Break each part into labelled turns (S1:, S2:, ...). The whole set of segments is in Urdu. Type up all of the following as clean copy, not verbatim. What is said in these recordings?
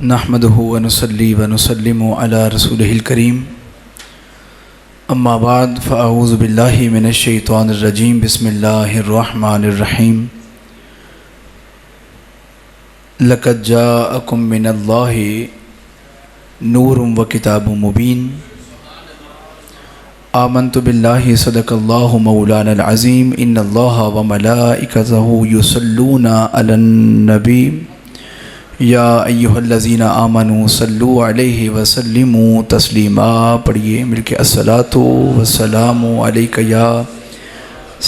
S1: نحمده ونصلي ونسلم على رسوله الكريم اما بعد فاعوذ بالله من الشیطان الرجیم بسم اللہ الرحمن الرحیم لقد جاءکم من اللہ نور وکتاب مبین آمنت باللہ صدق اللہ مولانا العظیم ان اللہ وملائکتہ یصلون علی النبی یا ایہا الذین آمنوا صلوا علیہ وسلموا تسلیما۔ پڑھیے مل کے الصلاۃ والسلام علیک یا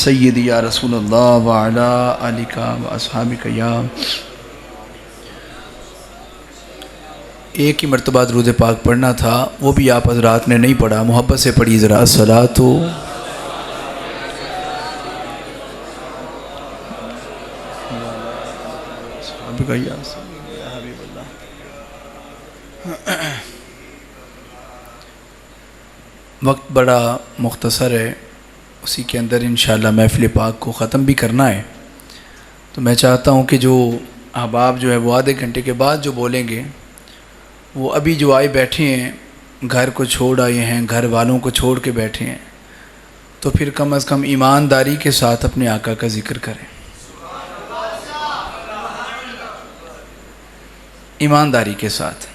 S1: سیدی یا رسول اللہ وعلی آلک واصحابک یا۔ ایک ہی مرتبہ درود پاک پڑھنا تھا، وہ بھی آپ حضرات نے نہیں پڑھا، محبت سے پڑھیے ذرا الصلاۃ وقت بڑا مختصر ہے، اسی کے اندر انشاءاللہ محفل پاک کو ختم بھی کرنا ہے، تو میں چاہتا ہوں کہ جو احباب جو ہے وہ آدھے گھنٹے کے بعد جو بولیں گے وہ ابھی جو آئے بیٹھے ہیں، گھر کو چھوڑ آئے ہیں، گھر والوں کو چھوڑ کے بیٹھے ہیں، تو پھر کم از کم ایمانداری کے ساتھ اپنے آقا کا ذکر کریں، ایمانداری کے ساتھ۔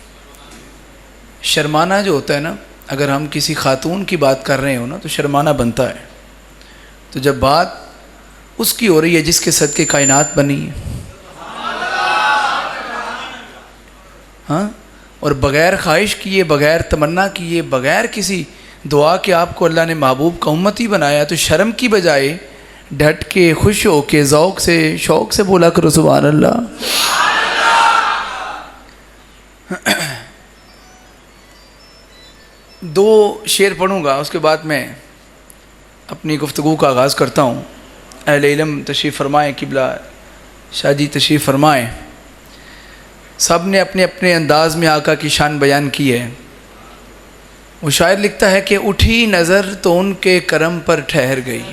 S1: شرمانا جو ہوتا ہے نا، اگر ہم کسی خاتون کی بات کر رہے ہوں نا تو شرمانا بنتا ہے، تو جب بات اس کی ہو رہی ہے جس کے صدقے کائنات بنی ہے، ہاں، اور بغیر خواہش کیے، بغیر تمنا کیے، بغیر کسی دعا کے آپ کو اللہ نے محبوب کا امتی بنایا، تو شرم کی بجائے ڈٹ کے، خوش ہو کے، ذوق سے، شوق سے بولا کرو سبحان اللہ۔ دو شعر پڑھوں گا، اس کے بعد میں اپنی گفتگو کا آغاز کرتا ہوں۔ اہل علم تشریف فرمائیں، قبلہ شاہ جی تشریف فرمائیں، سب نے اپنے اپنے انداز میں آقا کی شان بیان کی ہے۔ وہ شاعر لکھتا ہے کہ اٹھی نظر تو ان کے کرم پر ٹھہر گئی،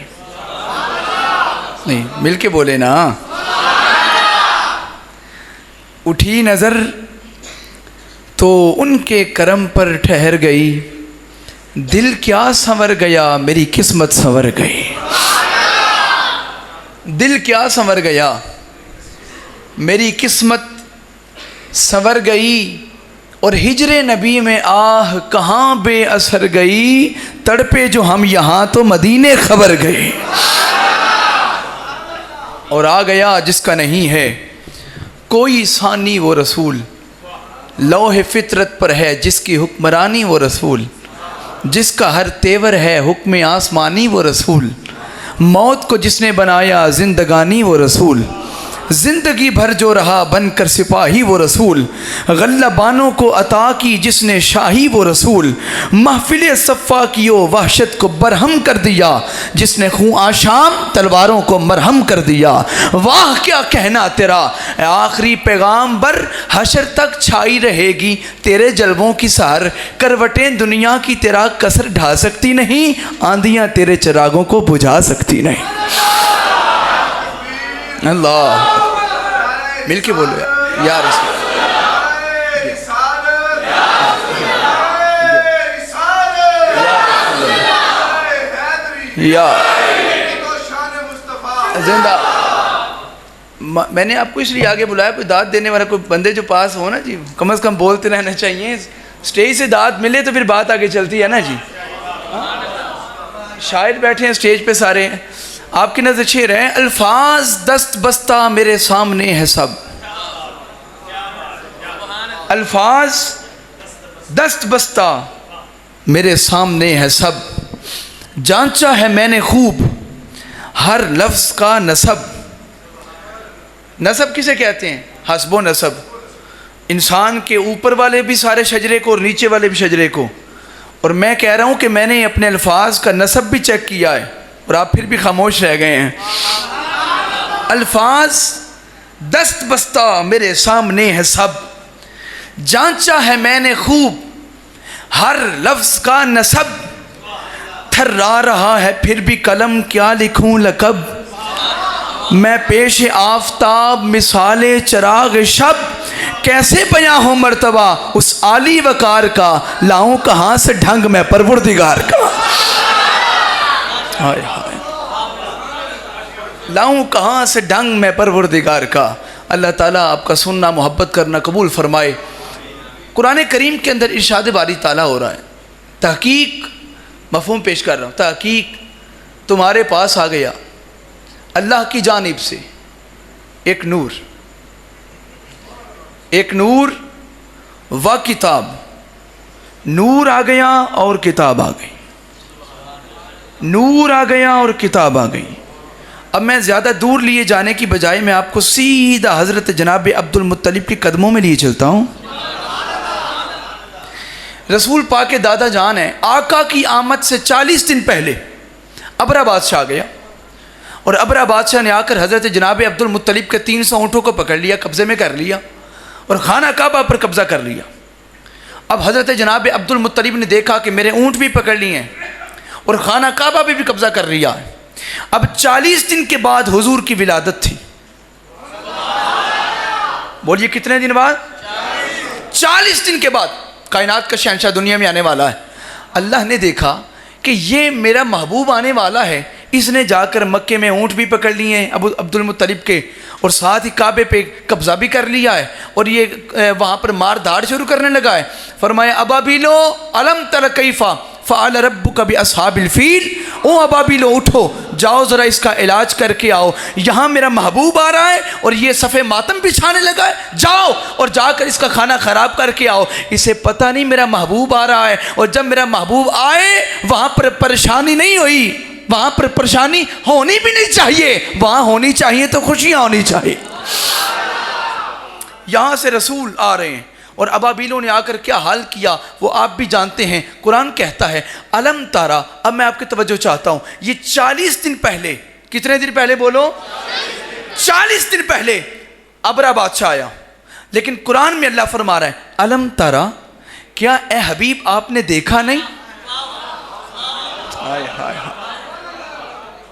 S1: نہیں مل کے بولے نا، اٹھی نظر تو ان کے کرم پر ٹھہر گئی، دل کیا سنور گیا میری قسمت سنور گئی، دل کیا سنور گیا میری قسمت سنور گئی، اور ہجر نبی میں آہ کہاں بے اثر گئی، تڑپے جو ہم یہاں تو مدینے خبر گئے، اور آ گیا جس کا نہیں ہے کوئی ثانی وہ رسول، لوح فطرت پر ہے جس کی حکمرانی وہ رسول، جس کا ہر تیور ہے حکم آسمانی وہ رسول، موت کو جس نے بنایا زندگانی وہ رسول، زندگی بھر جو رہا بن کر سپاہی وہ رسول، غلبانوں کو عطا کی جس نے شاہی وہ رسول، محفل صفا کی و وحشت کو برہم کر دیا جس نے خون آشام تلواروں کو مرہم کر دیا، واہ کیا کہنا تیرا آخری پیغام بر، حشر تک چھائی رہے گی تیرے جلووں کی سحر، کروٹیں دنیا کی تیرا کسر ڈھا سکتی نہیں، آندیاں تیرے چراغوں کو بجھا سکتی نہیں۔ اللہ مل کے بولو یا رسول یا زندہ۔ میں نے آپ کو اس لیے آگے بلایا، کوئی داد دینے والا کوئی بندے جو پاس ہو نا جی، کم از کم بولتے رہنا چاہیے، سٹیج سے داد ملے تو پھر بات آگے چلتی ہے نا جی۔ شاعر بیٹھے ہیں سٹیج پہ سارے، آپ کی نظر شعر ہے، الفاظ دست بستہ میرے سامنے ہے سب، الفاظ دست بستہ میرے سامنے ہے سب، جانچا ہے میں نے خوب ہر لفظ کا نسب۔ نسب کسے کہتے ہیں؟ حسب و نسب، انسان کے اوپر والے بھی سارے شجرے کو اور نیچے والے بھی شجرے کو، اور میں کہہ رہا ہوں کہ میں نے اپنے الفاظ کا نسب بھی چیک کیا ہے، اور آپ پھر بھی خاموش رہ گئے ہیں۔ الفاظ دست بستہ میرے سامنے ہے سب، جانچا ہے میں نے خوب ہر لفظ کا نسب، تھرا رہا ہے پھر بھی قلم کیا لکھوں لقب، میں پیش آفتاب مثال چراغ شب، کیسے بیاں ہو مرتبہ اس عالی وقار کا، لاؤں کہاں سے ڈھنگ میں پروردگار کا، ہائے ہائے لاؤں کہاں سے ڈھنگ میں پروردگار کا۔ اللہ تعالیٰ آپ کا سننا محبت کرنا قبول فرمائے۔ قرآن کریم کے اندر ارشاد باری تعالیٰ ہو رہا ہے، تحقیق مفہوم پیش کر رہا ہوں، تحقیق تمہارے پاس آ گیا اللہ کی جانب سے ایک نور و کتاب، نور آ گیا اور کتاب آ گئی، نور آ گیا اور کتاب آ گئی۔ اب میں زیادہ دور لیے جانے کی بجائے میں آپ کو سیدھا حضرت جناب عبد المطلب کے قدموں میں لیے چلتا ہوں۔ رسول پاک کے دادا جان ہیں، آقا کی آمد سے 40 دن پہلے ابرہ بادشاہ گیا، اور ابرہ بادشاہ نے آ کر حضرت جناب عبد المطلب کے 300 اونٹوں کو پکڑ لیا، قبضے میں کر لیا، اور خانہ کعبہ پر قبضہ کر لیا۔ اب حضرت جناب عبد المطلب نے دیکھا کہ میرے اونٹ بھی پکڑ لیے ہیں اور خانہ کعبہ پہ بھی قبضہ کر لیا ہے۔ اب 40 دن کے بعد حضور کی ولادت تھی۔ بولیے کتنے دن بعد؟ 40 دن کے بعد کائنات کا شہنشاہ دنیا میں آنے والا ہے۔ اللہ نے دیکھا کہ یہ میرا محبوب آنے والا ہے، اس نے جا کر مکے میں اونٹ بھی پکڑ لیے ہیں عبد المطلب کے، اور ساتھ ہی کعبے پہ قبضہ بھی کر لیا ہے، اور یہ وہاں پر مار دھاڑ شروع کرنے لگا ہے۔ فرمایا ابابیلو الم تر کیفا فعل ربک باصحاب الفیل، او ابابیلو اٹھو جاؤ ذرا اس کا علاج کر کے آؤ، یہاں میرا محبوب آ رہا ہے اور یہ صفے ماتم بچھانے لگا ہے، جاؤ اور جا کر اس کا کھانا خراب کر کے آؤ۔ اسے پتہ نہیں میرا محبوب آ رہا ہے، اور جب میرا محبوب آئے وہاں پر پریشانی نہیں ہوئی، وہاں پر پریشانی ہونی بھی نہیں چاہیے، وہاں ہونی چاہیے تو خوشیاں ہونی چاہیے۔ یہاں سے رسول آ رہے ہیں اور ابابیلوں نے آ کر کیا حال کیا وہ آپ بھی جانتے ہیں۔ قرآن کہتا ہے علم تارا، اب میں آپ کی توجہ چاہتا ہوں، یہ 40 دن پہلے، کتنے دن پہلے بولو؟ 40 دن پہلے ابرہ بادشاہ آیا، لیکن قرآن میں اللہ فرما رہا ہے علم تارا، کیا اے حبیب آپ نے دیکھا نہیں؟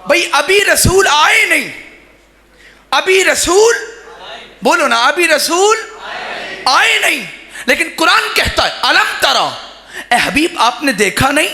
S1: بھئی ابھی رسول آئے نہیں، ابھی رسول بولو نا، ابھی رسول آئے نہیں، لیکن قرآن کہتا ہے علم ترا، اے حبیب آپ نے دیکھا نہیں؟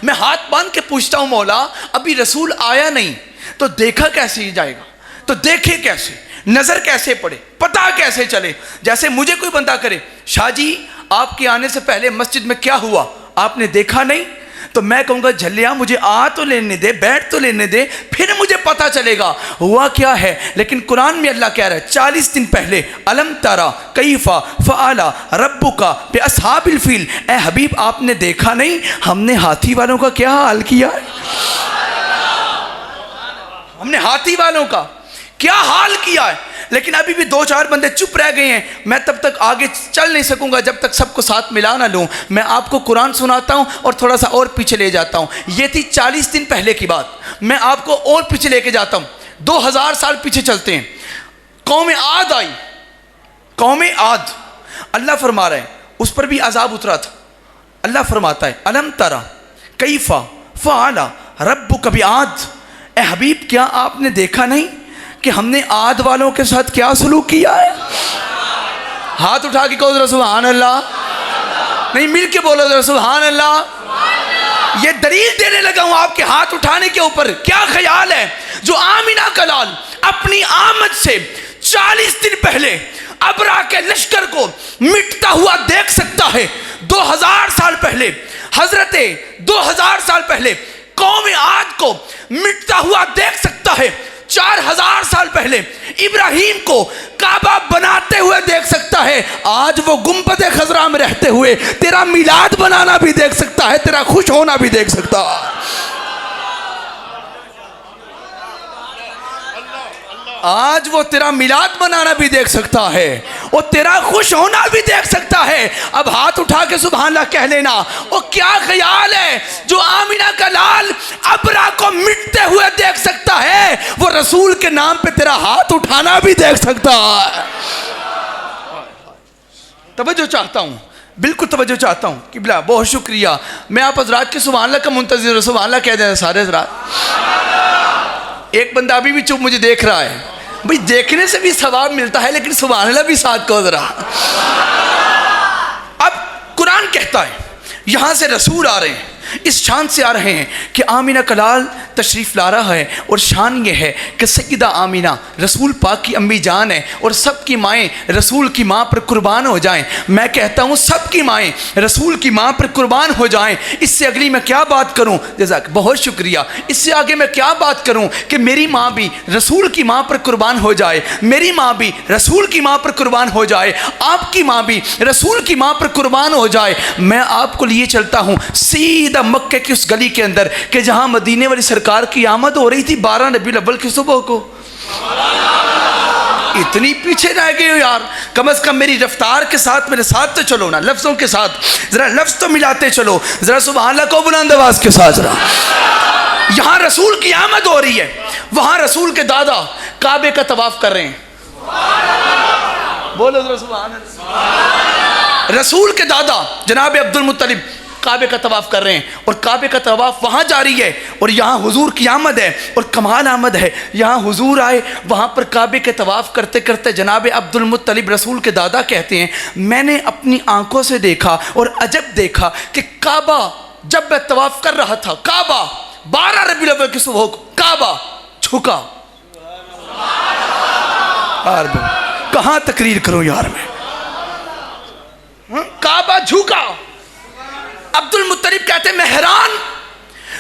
S1: میں ہاتھ باندھ کے پوچھتا ہوں مولا، ابھی رسول آیا نہیں تو دیکھا کیسے جائے گا؟ تو دیکھے کیسے، نظر کیسے پڑے، پتہ کیسے چلے؟ جیسے مجھے کوئی بندہ کرے شاہ جی آپ کے آنے سے پہلے مسجد میں کیا ہوا آپ نے دیکھا نہیں؟ تو میں کہوں گا جھلیا مجھے آ تو لینے دے، بیٹھ تو لینے دے، پھر مجھے پتہ چلے گا ہوا کیا ہے۔ لیکن قرآن میں اللہ کہہ رہا ہے 40 دن پہلے علم تارا کیفا فعل ربک باصحاب الفیل، اے حبیب آپ نے دیکھا نہیں ہم نے ہاتھی والوں کا کیا حال کیا ہے؟ ہم نے ہاتھی والوں کا کیا حال کیا ہے؟ لیکن ابھی بھی 2-4 بندے چپ رہ گئے ہیں، میں تب تک آگے چل نہیں سکوں گا جب تک سب کو ساتھ ملا نہ لوں۔ میں آپ کو قرآن سناتا ہوں اور تھوڑا سا اور پیچھے لے جاتا ہوں۔ یہ تھی 40 دن پہلے کی بات، میں آپ کو اور پیچھے لے کے جاتا ہوں، 2000 سال پیچھے چلتے ہیں۔ قوم عاد آئی، قوم عاد، اللہ فرما رہے ہیں اس پر بھی عذاب اترا تھا۔ اللہ فرماتا ہے الم ترا کیفا فعل ربک بعاد، اے حبیب کیا آپ نے دیکھا نہیں کہ ہم نے عاد والوں کے ساتھ کیا سلوک کیا ہے؟ ہاتھ اٹھا کے کہو ذرا سبحان اللہ، نہیں مل کے بولو ذرا سبحان اللہ۔ یہ دلیل دینے لگا ہوں آپ کے ہاتھ اٹھانے کے اوپر۔ کیا خیال ہے جو آمینہ کا لال اپنی آمد سے 40 دن پہلے ابرہ کے لشکر کو مٹتا ہوا دیکھ سکتا ہے؟ 2000 سال پہلے حضرت 2000 سال پہلے قوم عاد کو مٹتا ہوا دیکھ سکتا ہے، 4000 سال پہلے ابراہیم کو کعبہ بناتے ہوئے دیکھ سکتا ہے، آج وہ گنبد خضرا میں رہتے ہوئے تیرا میلاد بنانا بھی دیکھ سکتا ہے، تیرا خوش ہونا بھی دیکھ سکتا ہے۔ آج وہ تیرا میلاد بنانا بھی دیکھ سکتا ہے، وہ تیرا خوش ہونا بھی دیکھ سکتا ہے۔ اب ہاتھ اٹھا کے سبحان اللہ کہہ لینا۔ وہ کیا خیال ہے جو آمینہ کا لال ابرہ کو مٹتے ہوئے دیکھ سکتا ہے، وہ رسول کے نام پہ تیرا ہاتھ اٹھانا بھی دیکھ سکتا ہے۔ توجہ چاہتا ہوں، بالکل توجہ چاہتا ہوں قبلہ، بہت شکریہ۔ میں آپ حضرات کے سبحان اللہ کا منتظر ہوں، سبحان اللہ کہہ دیں سارے حضرات۔ ایک بندہ ابھی بھی چپ مجھے دیکھ رہا ہے. بھئی دیکھنے سے بھی ثواب ملتا ہے لیکن سبحان اللہ بھی ساتھ کہو ذرا. اب قرآن کہتا ہے یہاں سے رسول آ رہے ہیں, اس شان سے آ رہے ہیں کہ آمینہ کا لال تشریف لا رہا ہے, اور شان یہ ہے کہ سیدہ آمینہ رسول پاک کی امی جان ہے, اور سب کی مائیں رسول کی ماں پر قربان ہو جائیں. میں کہتا ہوں سب کی مائیں رسول کی ماں پر قربان ہو جائیں. اس سے اگلی میں کیا بات کروں؟ جزاک بہت شکریہ. اس سے آگے میں کیا بات کروں کہ میری ماں بھی رسول کی ماں پر قربان ہو جائے, میری ماں بھی رسول کی ماں پر قربان ہو جائے, آپ کی ماں بھی رسول کی ماں پر قربان ہو جائے. میں آپ کو لیے چلتا ہوں سیدھا مکہ کی اس گلی کے اندر کہ جہاں مدینے والی سرکار کی آمد ہو رہی تھی 12 ربیع الاول کی صبح کو. اتنی پیچھے رہ گئے ہو یار, کم از کم میری رفتار کے ساتھ میرے ساتھ تو چلو نا, لفظوں کے ساتھ ذرا لفظ تو ملاتے چلو, ذرا سبحان اللہ کو بلند آواز کے ساتھ ذرا. یہاں رسول کی آمد ہو رہی ہے, وہاں رسول کے دادا کعبے کا طواف کر رہے ہیں. بولو ذرا سبحان اللہ. رسول کے دادا جناب عبد المطلب کعبے کا طواف کر رہے ہیں, اور کعبے کا طواف وہاں جاری ہے, اور یہاں حضور کی آمد ہے, اور کمال آمد ہے. یہاں حضور آئے, وہاں پر کعبے کے طواف کرتے کرتے جناب عبد المطلب رسول کے دادا کہتے ہیں میں نے اپنی آنکھوں سے دیکھا اور عجب دیکھا کہ کعبہ جب میں طواف کر رہا تھا, کعبہ 12 ربیع الاول کی صبح کو کعبہ جھکا. کہاں تقریر کروں یار میں, کعبہ جھکا. عبد المطلب کہتے ہیں میں حیران,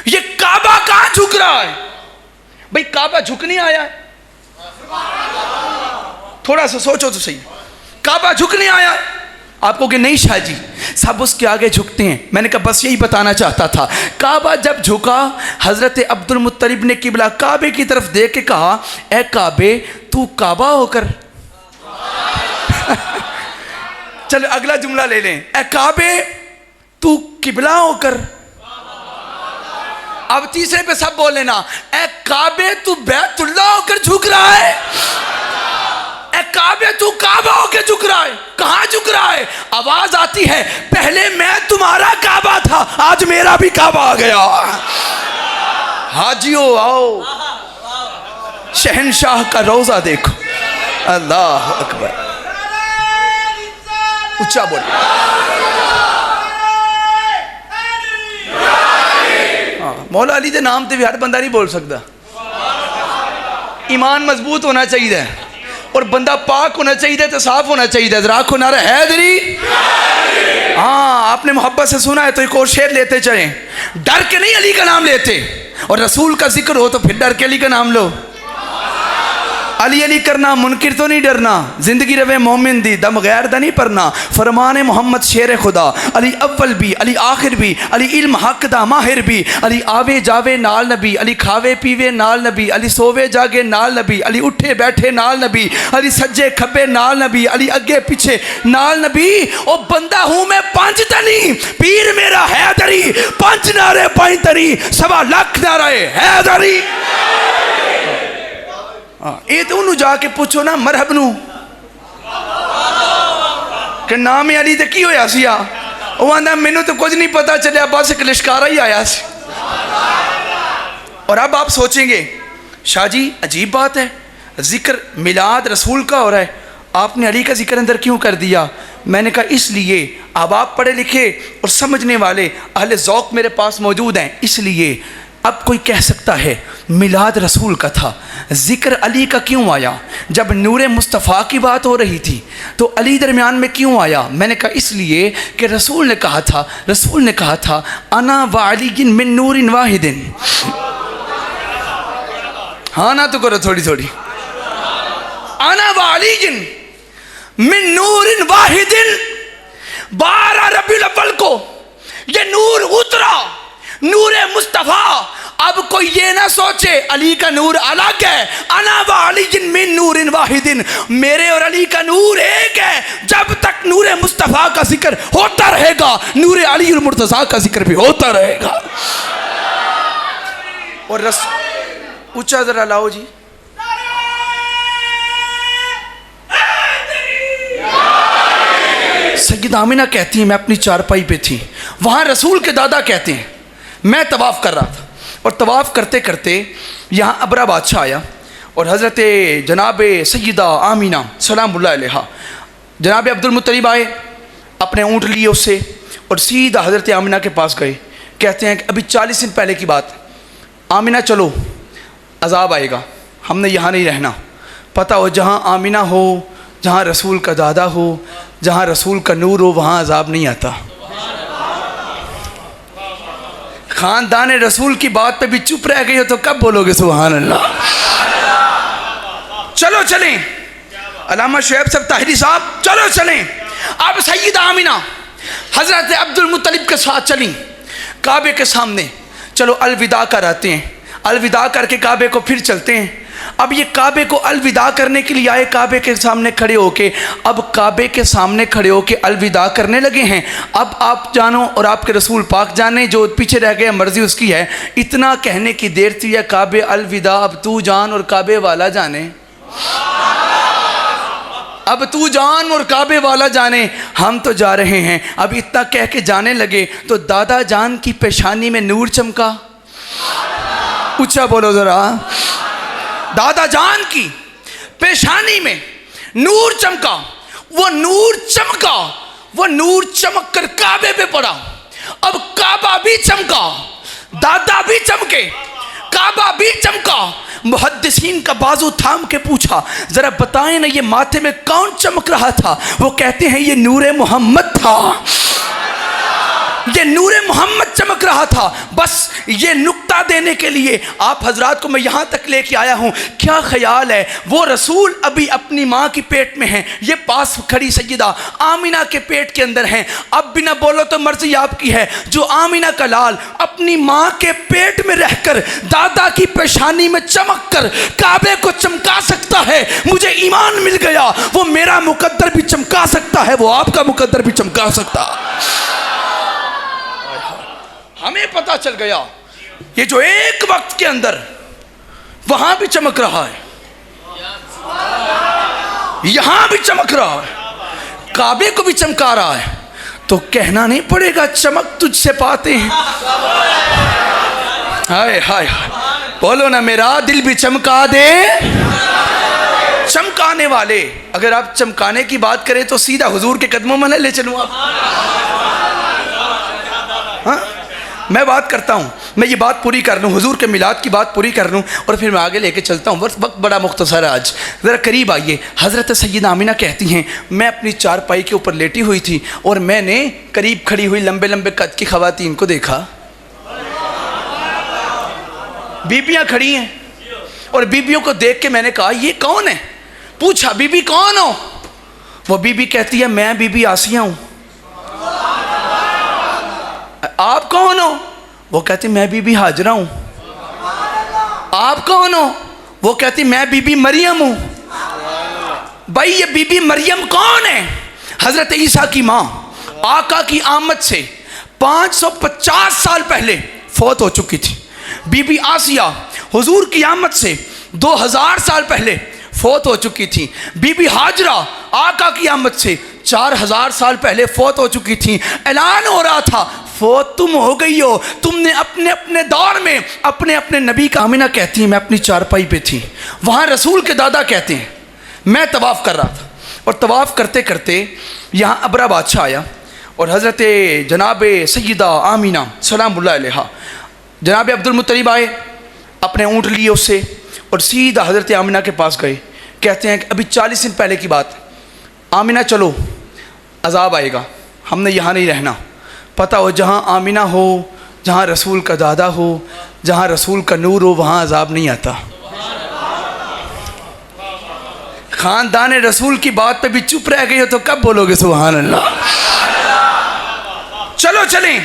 S1: یہ کعبہ کہاں جھک رہا ہے؟ بھئی کعبہ جھک نہیں آیا ہے, تھوڑا سا سوچو تو صحیح, کعبہ جھک نہیں آیا ہے. آپ کو کہ نہیں شاہ جی سب اس کے آگے جھکتے ہیں. میں نے کہا بس یہی بتانا چاہتا تھا. کعبہ جب جھکا, حضرت عبد المطلب نے قبلہ کعبے کی طرف دیکھ کے کہا اے کعبے تو کعبہ ہو کر چلو اگلا جملہ لے لیں, اے کعبے تو قبلہ ہو کر. اب تیسرے پہ سب بول لینا, اے کعبے تو بیت اللہ ہو کر جھک رہا ہے. اے کعبے تو کعبہ ہو کے جھک رہا ہے. کہاں جھک رہا ہے؟ آواز آتی ہے پہلے میں تمہارا کعبہ تھا, آج میرا بھی کعبہ آ گیا. حاجیو آؤ شہنشاہ کا روضہ دیکھو. اللہ اکبر, اچھا بولو. مولا علی دے نام تے بھی ہر بندہ نہیں بول سکتا. ایمان مضبوط ہونا چاہیے, اور بندہ پاک ہونا چاہیے, تو صاف ہونا چاہیے. ذرا آنکھوں نعرہ حیدری. ہاں آپ نے محبت سے سنا ہے تو ایک اور شعر لیتے چلیں. ڈر کے نہیں علی کا نام لیتے, اور رسول کا ذکر ہو تو پھر ڈر کے علی کا نام لو. علی علی کرنا منکر تو نہیں ڈرنا, زندگی روے مومن دی دم غیر دا نہیں پرنا. فرمان محمد شیر خدا, علی اول بھی علی آخر بھی, علی علم حق دا ماہر بھی, علی آوے جاوے نال نبی, علی کھاوے پیوے نال نبی, علی سووے جاگے نال نبی, علی اٹھے بیٹھے نال نبی, علی سجے کھبے نال نبی, علی اگے پیچھے نال نبی. او بندہ ہوں میں 5 تنی, پیر میرا حیدری, 5 نعرے 5 تنی, 1.25 لاکھ نعرے حیدری. یہ تو انہوں جا کے پوچھو نا مرحب نو کہ نام علی تے کی ہویا سیا, وہ آندھا مینوں تو کچھ نہیں پتا چلیا, بس ایک لشکارہ ہی آیا سی. اور اب آپ سوچیں گے شاہ جی عجیب بات ہے, ذکر میلاد رسول کا ہو رہا ہے, آپ نے علی کا ذکر اندر کیوں کر دیا؟ میں نے کہا اس لیے اب آپ پڑھے لکھے اور سمجھنے والے اہل ذوق میرے پاس موجود ہیں, اس لیے اب کوئی کہہ سکتا ہے میلاد رسول کا تھا, ذکر علی کا کیوں آیا؟ جب نور مصطفیٰ کی بات ہو رہی تھی تو علی درمیان میں کیوں آیا؟ میں نے کہا اس لیے کہ رسول نے کہا تھا انا وعلی من نور واحد. ہاں نا تو کرو تھوڑی تھوڑی. انا وعلی من نور واحد. 12 ربیع الاول کو یہ نور اترا, نور مصطفیٰ. اب کوئی یہ نہ سوچے علی کا نور الگ ہے, انا وعلی من نور واحد, میرے اور علی کا نور ایک ہے. جب تک نور مصطفیٰ کا ذکر ہوتا رہے گا, نور علی المرتضیٰ کا ذکر بھی ہوتا رہے گا. اور اونچا ذرا لاؤ جی. سیدہ آمینہ کہتی ہیں میں اپنی چارپائی پہ تھی, وہاں رسول کے دادا کہتے ہیں میں طواف کر رہا تھا, اور طواف کرتے کرتے یہاں ابرا بادشاہ آیا اور حضرت جناب سیدہ آمینہ سلام اللہ علیہا، جناب عبد المطلب آئے، اپنے اونٹ لیے اس سے اور سیدھا حضرت آمینہ کے پاس گئے. کہتے ہیں کہ ابھی 40 دن پہلے کی بات، آمینہ چلو عذاب آئے گا، ہم نے یہاں نہیں رہنا. پتہ ہو جہاں آمینہ ہو، جہاں رسول کا دادا ہو، جہاں رسول کا نور ہو، وہاں عذاب نہیں آتا. خاندان رسول کی بات پہ بھی چپ رہ گئی ہو تو کب بولو گے سبحان اللہ؟ چلو چلیں، علامہ شعیب صاحب طاہری صاحب چلو چلیں. اب سیدہ آمینہ حضرت عبد المطلب کے ساتھ چلیں کعبے کے سامنے. چلو الوداع کراتے ہیں، الوداع کر کے کعبے کو پھر چلتے ہیں. اب یہ کعبے کو الوداع کرنے کے لیے آئے، کعبے کے سامنے کھڑے ہو کے، اب کعبے کے سامنے کھڑے ہو کے الوداع کرنے لگے ہیں. اب آپ جانو اور آپ کے رسول پاک جانے، جو پیچھے رہ گئے مرضی اس کی ہے. اتنا کہنے کی دیر تھی ہے کعبے الوداع، اب تو جان اور کعبے والا جانے. اب تو جان اور کعبے والا جانے، ہم تو جا رہے ہیں. اب اتنا کہہ کے جانے لگے تو دادا جان کی پیشانی میں نور چمکا. اونچا بولو ذرا. دادا جان کی پیشانی میں نور چمکا. وہ نور چمکا، وہ نور چمک کر کعبے پہ پڑا. اب کعبہ بھی چمکا، دادا بھی چمکے، کعبہ بھی چمکا. محدثین کا بازو تھام کے پوچھا ذرا بتائیں نا یہ ماتھے میں کون چمک رہا تھا؟ وہ کہتے ہیں یہ نور محمد تھا، یہ نور محمد چمک رہا تھا. بس یہ نکتہ دینے کے لیے آپ حضرات کو میں یہاں تک لے کے آیا ہوں. کیا خیال ہے وہ رسول ابھی اپنی ماں کی پیٹ میں ہیں، یہ پاس کھڑی سیدہ آمینہ کے پیٹ کے اندر ہیں. اب بھی نہ بولو تو مرضی آپ کی ہے. جو آمینہ کا لال اپنی ماں کے پیٹ میں رہ کر دادا کی پیشانی میں چمک کر کعبے کو چمکا سکتا ہے، مجھے ایمان مل گیا. وہ میرا مقدر بھی چمکا سکتا ہے، وہ آپ کا مقدر بھی چمکا سکتا. ہمیں پتہ چل گیا یہ جو ایک وقت کے اندر وہاں بھی چمک رہا ہے، یہاں بھی چمک رہا ہے، کعبے کو بھی چمکا رہا ہے، تو کہنا نہیں پڑے گا چمک تجھ سے پاتے ہیں. ہائے ہائے بولو نا میرا دل بھی چمکا دے. چمکانے والے، اگر آپ چمکانے کی بات کریں تو سیدھا حضور کے قدموں میں لے چلوں. آپ ہاں میں بات کرتا ہوں، میں یہ بات پوری کر لوں، حضور کے میلاد کی بات پوری کر لوں اور پھر میں آگے لے کے چلتا ہوں. وقت بڑا مختصر ہے آج، ذرا قریب آئیے. حضرت سیدہ آمینہ کہتی ہیں میں اپنی چارپائی کے اوپر لیٹی ہوئی تھی اور میں نے قریب کھڑی ہوئی لمبے لمبے قد کی خواتین کو دیکھا. بیبیاں کھڑی ہیں اور بیبیوں کو دیکھ کے میں نے کہا یہ کون ہے؟ پوچھا بی بی کون ہو؟ وہ بی بی کہتی ہے میں بی بی آسیہ ہوں. آپ کون ہو؟ وہ کہتی میں بی بی حاجرہ ہوں. آپ کون ہو؟ وہ کہتی میں بی بی مریم ہوں. بھائی یہ بی بی مریم کون ہے؟ حضرت عیسیٰ کی ماں آقا کی آمد سے 550 سال پہلے فوت ہو چکی تھی. بی بی آسیہ حضور کی آمد سے 2000 سال پہلے فوت ہو چکی تھی. بی بی حاجرہ آقا کی آمد سے 4000 سال پہلے فوت ہو چکی تھی. اعلان ہو رہا تھا فوت تم ہو گئی ہو، تم نے اپنے اپنے دور میں اپنے اپنے نبی کا. آمینہ کہتی ہیں میں اپنی چارپائی پہ تھی، وہاں رسول کے دادا کہتے ہیں میں طواف کر رہا تھا اور طواف کرتے کرتے یہاں ابرا بادشاہ آیا اور حضرت جناب سیدہ آمینہ سلام اللہ علیہا، جناب عبد المطلب آئے، اپنے اونٹ لیے اس سے اور سیدھا حضرت آمینہ کے پاس گئے. کہتے ہیں کہ ابھی 40 دن پہلے کی بات، آمینہ چلو عذاب آئے گا، ہم نے یہاں نہیں رہنا. پتہ ہو جہاں آمینہ ہو، جہاں رسول کا دادا ہو، جہاں رسول کا نور ہو، وہاں عذاب نہیں آتا. خاندان رسول کی بات پہ بھی چپ رہ گئی ہو تو کب بولو گے سبحان اللہ؟ چلو چلیں،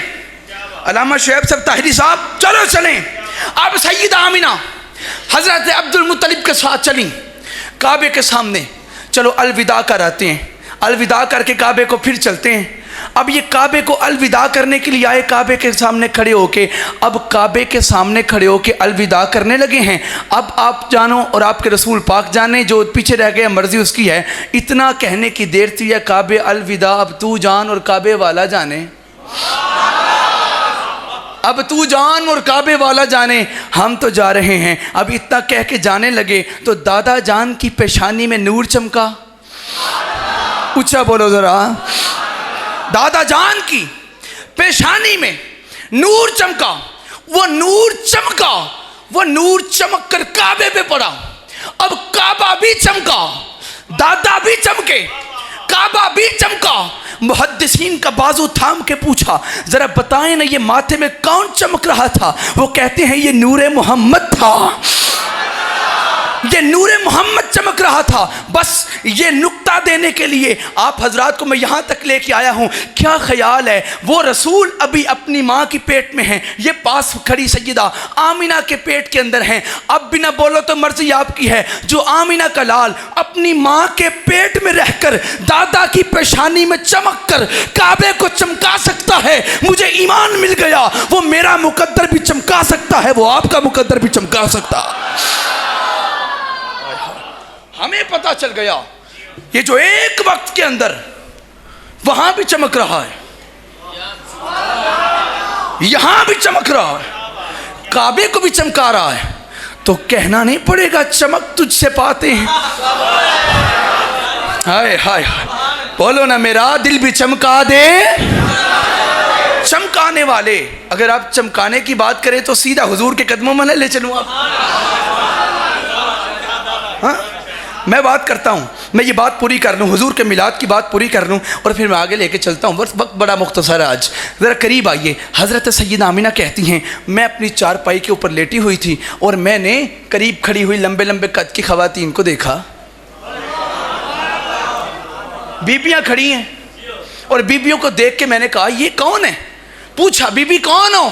S1: علامہ شعیب صاحب طاہری صاحب چلو چلیں. اب سیدہ آمینہ حضرت عبد المطلب کے ساتھ چلیں کعبے کے سامنے. چلو الوداع کراتے ہیں، الوداع کر کے کعبے کو پھر چلتے ہیں. اب یہ کعبے کو الوداع کرنے کے لیے آئے، کعبے کے سامنے کھڑے ہو کے، اب کعبے کے سامنے کھڑے ہو کے الوداع کرنے لگے ہیں. اب آپ جانو اور آپ کے رسول پاک جانے، جو پیچھے رہ گئے مرضی اس کی ہے. اتنا کہنے کی دیر تھی ہے کعبے الوداع، اب تو جان اور کعبے والا جانے. اب تو جان اور کعبے والا جانے، ہم تو جا رہے ہیں۔ اب اتنا کہہ کے جانے لگے تو دادا جان کی پیشانی میں نور چمکا۔ اونچا بولو ذرا، دادا جان کی پیشانی میں نور چمکا۔ وہ نور چمکا، وہ نور چمک کر کعبے پہ پڑا۔ اب کعبہ بھی چمکا، دادا بھی چمکے، کعبہ بھی چمکا۔ محدثین کا بازو تھام کے پوچھا ذرا بتائیں نا یہ ماتھے میں کون چمک رہا تھا؟ وہ کہتے ہیں یہ نور محمد تھا، یہ نور محمد چمک رہا تھا۔ بس یہ نکتہ دینے کے لیے آپ حضرات کو میں یہاں تک لے کے آیا ہوں۔ کیا خیال ہے وہ رسول ابھی اپنی ماں کی پیٹ میں ہیں، یہ پاس کھڑی سیدہ آمینہ کے پیٹ کے اندر ہیں۔ اب بھی نہ بولو تو مرضی آپ کی ہے، جو آمینہ کا لال اپنی ماں کے پیٹ میں رہ کر دادا کی پیشانی میں چمک کر کعبے کو چمکا سکتا ہے، مجھے ایمان مل گیا وہ میرا مقدر بھی چمکا سکتا ہے، وہ آپ کا مقدر بھی چمکا سکتا ہے۔ ہمیں پتہ چل گیا یہ جو ایک وقت کے اندر وہاں بھی چمک رہا ہے، یہاں بھی چمک رہا ہے، کعبے کو بھی چمکا رہا ہے، تو کہنا نہیں پڑے گا چمک تجھ سے پاتے ہیں۔ ہائے ہائے بولو نا میرا دل بھی چمکا دے۔ چمکانے والے، اگر آپ چمکانے کی بات کریں تو سیدھا حضور کے قدموں میں لے چلوں آپ۔ ہاں میں بات کرتا ہوں، میں یہ بات پوری کر لوں، حضور کے میلاد کی بات پوری کر لوں اور پھر میں آگے لے کے چلتا ہوں۔ وقت بڑا مختصر ہے آج، ذرا قریب آئیے۔ حضرت سیدہ آمینہ کہتی ہیں میں اپنی چارپائی کے اوپر لیٹی ہوئی تھی اور میں نے قریب کھڑی ہوئی لمبے لمبے قد کی خواتین کو دیکھا۔ بیبیاں کھڑی ہیں اور بیبیوں کو دیکھ کے میں نے کہا یہ کون ہے؟ پوچھا بی بی کون ہو؟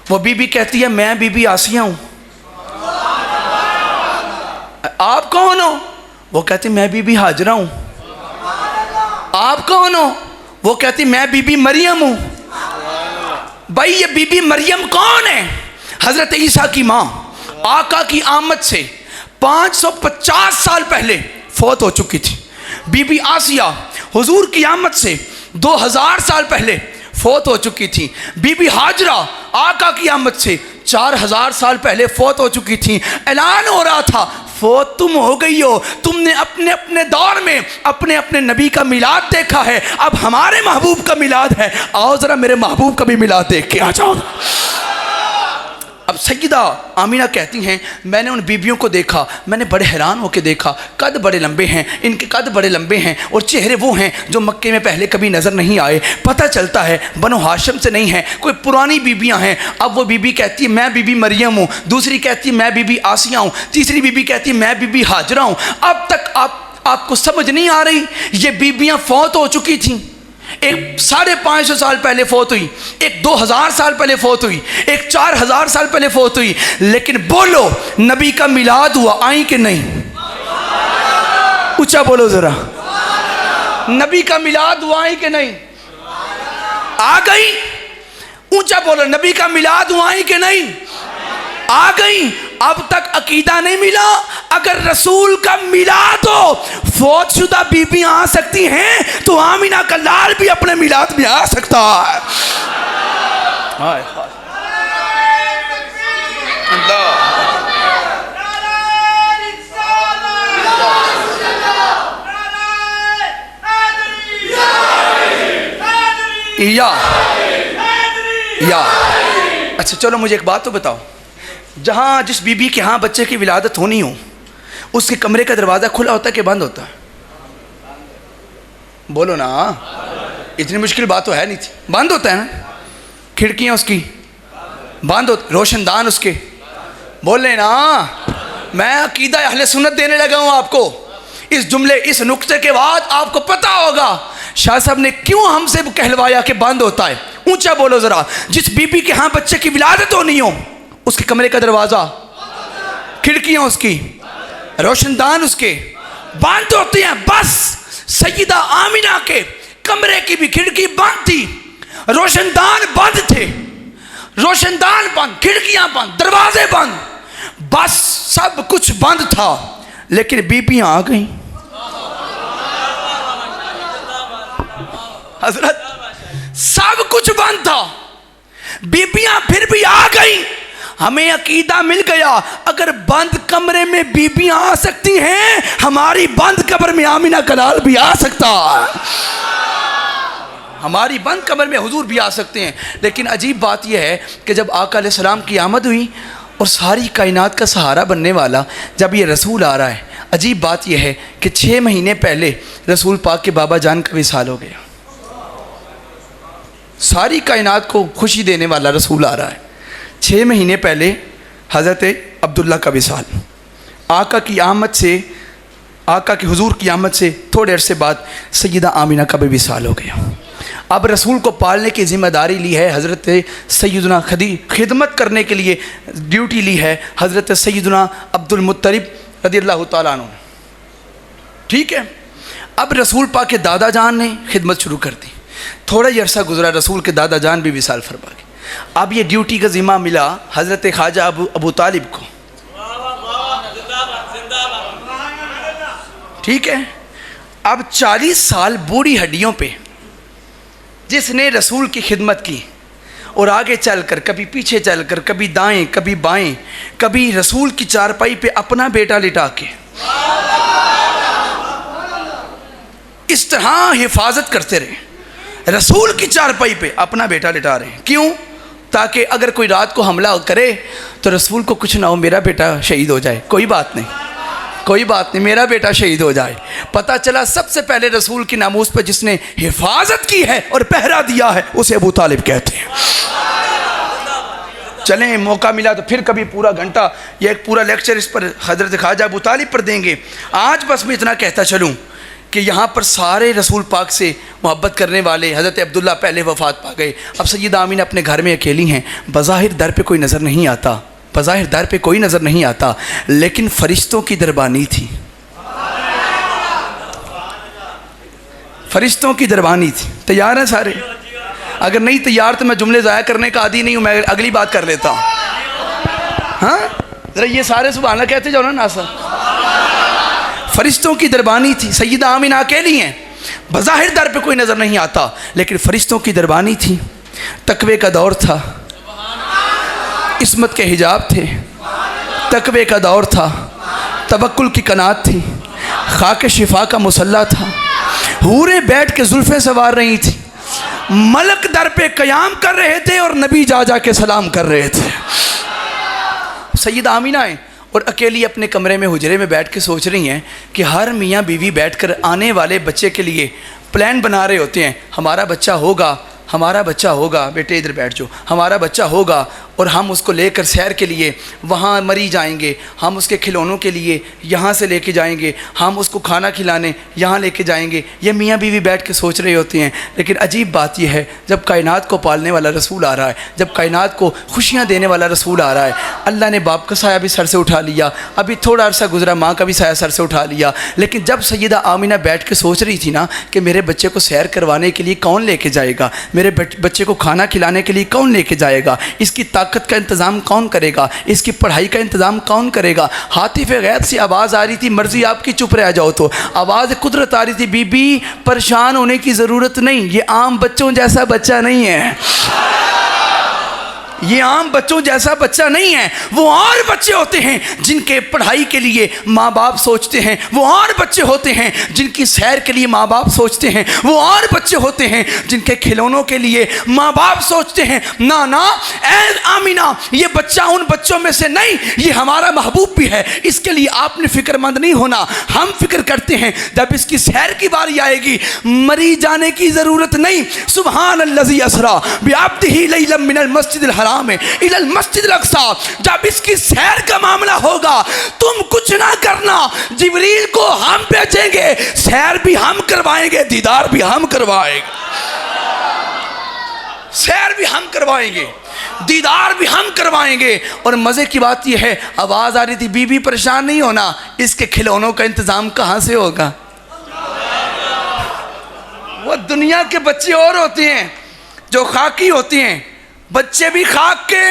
S1: وہ بی بی کہتی ہے میں بی بی آسیہ ہوں۔ آپ کون ہو؟ وہ کہتی میں بی بی حاجرہ ہوں۔ آپ کون ہو؟ وہ کہتی میں بی بی مریم ہوں۔ بھائی یہ بی بی مریم کون ہے؟ حضرت عیسیٰ کی ماں آقا کی آمد سے 550 سال پہلے فوت ہو چکی تھی۔ بی بی آسیہ حضور کی آمد سے 2000 سال پہلے فوت ہو چکی تھی۔ بی بی حاجرہ آقا کی آمد سے 4000 سال پہلے فوت ہو چکی تھی۔ اعلان ہو رہا تھا فوت تم ہو گئی ہو، تم نے اپنے اپنے دور میں اپنے اپنے نبی کا میلاد دیکھا ہے، اب ہمارے محبوب کا میلاد ہے، آؤ ذرا میرے محبوب کا بھی میلاد دیکھ کے آ جاؤ۔ اب سیدہ آمینہ کہتی ہیں میں نے ان بیبیوں کو دیکھا، میں نے بڑے حیران ہو کے دیکھا، قد بڑے لمبے ہیں، ان کے قد بڑے لمبے ہیں اور چہرے وہ ہیں جو مکے میں پہلے کبھی نظر نہیں آئے۔ پتہ چلتا ہے بنو ہاشم سے نہیں ہیں، کوئی پرانی بیبیاں ہیں۔ اب وہ بی بی کہتی ہے میں بی بی مریم ہوں، دوسری کہتی ہے میں بی بی آسیہ ہوں، تیسری بی بی کہتی ہے میں بی بی حاجرہ ہوں۔ اب تک آپ کو سمجھ نہیں آ رہی یہ بیبیاں فوت ہو چکی تھیں۔ ایک 550 سال پہلے فوت ہوئی، ایک 2000 سال پہلے فوت ہوئی، ایک 4000 سال پہلے فوت ہوئی، لیکن بولو نبی کا میلاد ہوا، آئیں کہ نہیں؟ اونچا بولو ذرا، نبی کا میلاد ہوا آئیں کہ نہیں؟ آ گئی؟ اونچا بولو نبی کا میلاد ہوا آئیں کہ نہیں؟ آ گئی۔ اب تک عقیدہ نہیں ملا، اگر رسول کا میلاد ہو فوت شدہ بیبیاں آ سکتی ہیں تو آمینہ کا لال بھی اپنے میلاد میں آ سکتا ہے۔ اللہ یا اچھا چلو مجھے ایک بات تو بتاؤ، جہاں جس بی بی کے ہاں بچے کی ولادت ہونی ہو اس کے کمرے کا دروازہ کھلا ہوتا ہے کہ بند ہوتا ہے؟ بولو نا، اتنی مشکل بات تو ہے نہیں تھی، بند ہوتا ہے نا۔ کھڑکیاں اس کی بند ہوتی، روشن دان اس کے، بول لیں نا۔ میں عقیدہ اہل سنت دینے لگا ہوں آپ کو، اس جملے اس نقطے کے بعد آپ کو پتا ہوگا شاہ صاحب نے کیوں ہم سے کہلوایا کہ بند ہوتا ہے۔ اونچا بولو ذرا، جس بی بی کے ہاں بچے کی ولادت ہونی ہو اس کے کمرے کا دروازہ، کھڑکیاں اس کی، روشن دان اس کے بند ہوتی ہیں۔ بس سیدہ آمینہ کے کمرے کی بھی کھڑکی بند تھی، روشن دان بند تھے، روشن دان بند، کھڑکیاں بند، دروازے بند، بس سب کچھ بند تھا، لیکن بیبیاں آ گئیں۔ حضرت سب کچھ بند تھا بیبیاں پھر بھی آ گئیں. ہمیں عقیدہ مل گیا اگر بند کمرے میں بیبیاں آ سکتی ہیں, ہماری بند قبر میں آمینہ کلال بھی آ سکتا ہے. ہماری بند قبر میں حضور بھی آ سکتے ہیں. لیکن عجیب بات یہ ہے کہ جب آقا علیہ السلام کی آمد ہوئی اور ساری کائنات کا سہارا بننے والا جب یہ رسول آ رہا ہے, عجیب بات یہ ہے کہ 6 مہینے پہلے رسول پاک کے بابا جان کا وصال ہو گیا. ساری کائنات کو خوشی دینے والا رسول آ رہا ہے. 6 مہینے پہلے حضرت عبداللہ کا وصال. آقا کی آمد سے, آقا کی حضور کی آمد سے تھوڑے عرصے بعد سیدہ آمینہ کا بھی وصال ہو گیا. اب رسول کو پالنے کی ذمہ داری لی ہے حضرت سیدنا خدمت کرنے کے لیے ڈیوٹی لی ہے حضرت سیدنا عبد المطلب رضی اللہ تعالیٰ عنہ. ٹھیک ہے, اب رسول پاک کے دادا جان نے خدمت شروع کر دی. تھوڑا ہی عرصہ گزرا, رسول کے دادا جان بھی وصال فرما گئے. اب یہ ڈیوٹی کا ذمہ ملا حضرت خواجہ ابو طالب کو. ٹھیک ہے, اب 40 سال بوڑھی ہڈیوں پہ جس نے رسول کی خدمت کی اور آگے چل کر کبھی پیچھے چل کر کبھی دائیں کبھی بائیں, کبھی رسول کی چارپائی پہ اپنا بیٹا لٹا کے اس طرح حفاظت کرتے رہے. رسول کی چارپائی پہ اپنا بیٹا لٹا رہے ہیں. کیوں؟ تاکہ اگر کوئی رات کو حملہ کرے تو رسول کو کچھ نہ ہو, میرا بیٹا شہید ہو جائے. کوئی بات نہیں, کوئی بات نہیں, میرا بیٹا شہید ہو جائے. پتہ چلا سب سے پہلے رسول کی ناموس پہ جس نے حفاظت کی ہے اور پہرا دیا ہے اسے ابو طالب کہتے ہیں. چلیں موقع ملا تو پھر کبھی پورا گھنٹہ یا ایک پورا لیکچر اس پر حضرت خواجہ ابو طالب پر دیں گے. آج بس میں اتنا کہتا چلوں کہ یہاں پر سارے رسول پاک سے محبت کرنے والے حضرت عبداللہ پہلے وفات پا گئے. اب سیدہ آمینہ اپنے گھر میں اکیلی ہیں. بظاہر در پہ کوئی نظر نہیں آتا, بظاہر در پہ کوئی نظر نہیں آتا, لیکن فرشتوں کی دربانی تھی. فرشتوں کی دربانی تھی. تیار ہیں سارے؟ اگر نہیں تیار تو میں جملے ضائع کرنے کا عادی نہیں ہوں, میں اگلی بات کر لیتا ہوں. ہاں ذرا یہ سارے سبحان اللہ کہتے جاؤ نا ناصر. فرشتوں کی دربانی تھی. سیدہ آمینہ اکیلی ہیں, بظاہر در پہ کوئی نظر نہیں آتا, لیکن فرشتوں کی دربانی تھی. تقوی کا دور تھا, عصمت کے حجاب تھے, تقوی کا دور تھا, توکل کی قناعت تھی, خاک شفا کا مصلی تھا. حوریں بیٹھ کے زلفیں سنوار رہی تھی, ملک در پہ قیام کر رہے تھے اور نبی جا جا کے سلام کر رہے تھے. سیدہ آمینہ ہیں اور اکیلی اپنے کمرے میں حجرے میں بیٹھ کے سوچ رہی ہیں کہ ہر میاں بیوی بیٹھ کر آنے والے بچے کے لیے پلان بنا رہے ہوتے ہیں. ہمارا بچہ ہوگا, ہمارا بچہ ہوگا, بیٹے ادھر بیٹھ جاؤ, ہمارا بچہ ہوگا اور ہم اس کو لے کر سیر کے لیے وہاں مری جائیں گے, ہم اس کے کھلونوں کے لیے یہاں سے لے کے جائیں گے, ہم اس کو کھانا کھلانے یہاں لے کے جائیں گے. یہ میاں بیوی بیٹھ کے سوچ رہے ہوتے ہیں. لیکن عجیب بات یہ ہے جب کائنات کو پالنے والا رسول آ رہا ہے, جب کائنات کو خوشیاں دینے والا رسول آ رہا ہے, اللہ نے باپ کا سایہ بھی سر سے اٹھا لیا, ابھی تھوڑا عرصہ گزرا ماں کا بھی سایہ سر سے اٹھا لیا. لیکن جب سیدہ آمینہ بیٹھ کے سوچ رہی تھی نا کہ میرے بچے کو سیر کروانے کے لیے کون لے کے جائے گا, میرے بچے کو کھانا کھلانے کے لیے کون لے کے جائے گا, اس کی طاقت کا انتظام کون کرے گا, اس کی پڑھائی کا انتظام کون کرے گا. ہاتف غیب سے آواز آ رہی تھی, مرضی آپ کی چپ رہ جاؤ. تو آواز قدرت آ رہی تھی, بی بی پریشان ہونے کی ضرورت نہیں, یہ عام بچوں جیسا بچہ نہیں ہے, یہ عام بچوں جیسا بچہ نہیں ہے. وہ اور بچے ہوتے ہیں جن کے پڑھائی کے لیے ماں باپ سوچتے ہیں, وہ اور بچے ہوتے ہیں جن کی سیر کے لیے ماں باپ سوچتے ہیں, وہ اور بچے ہوتے ہیں جن کے کھلونوں کے لیے ماں باپ سوچتے ہیں. نا اے آمینہ, یہ بچہ ان بچوں میں سے نہیں, یہ ہمارا محبوب بھی ہے, اس کے لیے آپ نے فکر مند نہیں ہونا. ہم فکر کرتے ہیں جب اس کی سیر کی باری آئے گی, مری جانے کی ضرورت نہیں. سبحان الذی اسریٰ بعبدہ لیلا من المسجد الحرام الى المسجد الاقصی. جب اس کی سیر کا معاملہ ہوگا تم کچھ نہ کرنا, جبریل کو ہم بھیجیں گے, سیر بھی ہم کروائیں گے, دیدار بھی ہم کروائیں گے, سیر بھی ہم کروائیں گے, دیدار بھی ہم کروائیں گے. اور مزے کی بات یہ ہے, آواز آ رہی تھی, بی بی پریشان نہیں ہونا, اس کے کھلونوں کا انتظام کہاں سے ہوگا. وہ دنیا کے بچے اور ہوتے ہیں جو خاکی ہوتے ہیں, بچے بھی خاک کے,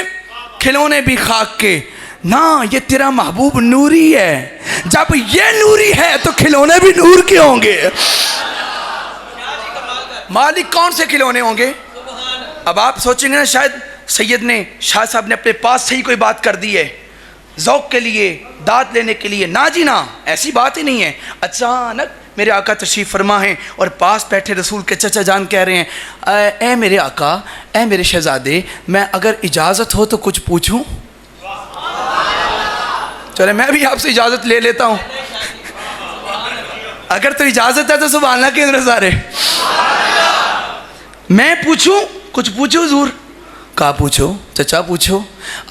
S1: کھلونے بھی خاک کے. نا, یہ تیرا محبوب نوری ہے, جب یہ نوری ہے تو کھلونے بھی نور کے ہوں گے. مالک کون سے کھلونے ہوں گے؟ اب آپ سوچیں گے نا شاید سید نے شاہ صاحب نے اپنے پاس سے ہی کوئی بات کر دی ہے ذوق کے لیے، داد لینے کے لیے، نہ جی نہ، ایسی بات ہی نہیں ہے۔ اچانک میرے آقا تشریف فرما ہیں اور پاس بیٹھے رسول کے چچا جان کہہ رہے ہیں اے میرے آقا، اے میرے شہزادے، میں اگر اجازت ہو تو کچھ پوچھوں؟ چلے میں بھی آپ سے اجازت لے لیتا ہوں، اگر تو اجازت ہے تو سبحان اللہ کے نظارے، میں پوچھوں؟ کچھ پوچھو حضور؟ کہا پوچھو چچا پوچھو۔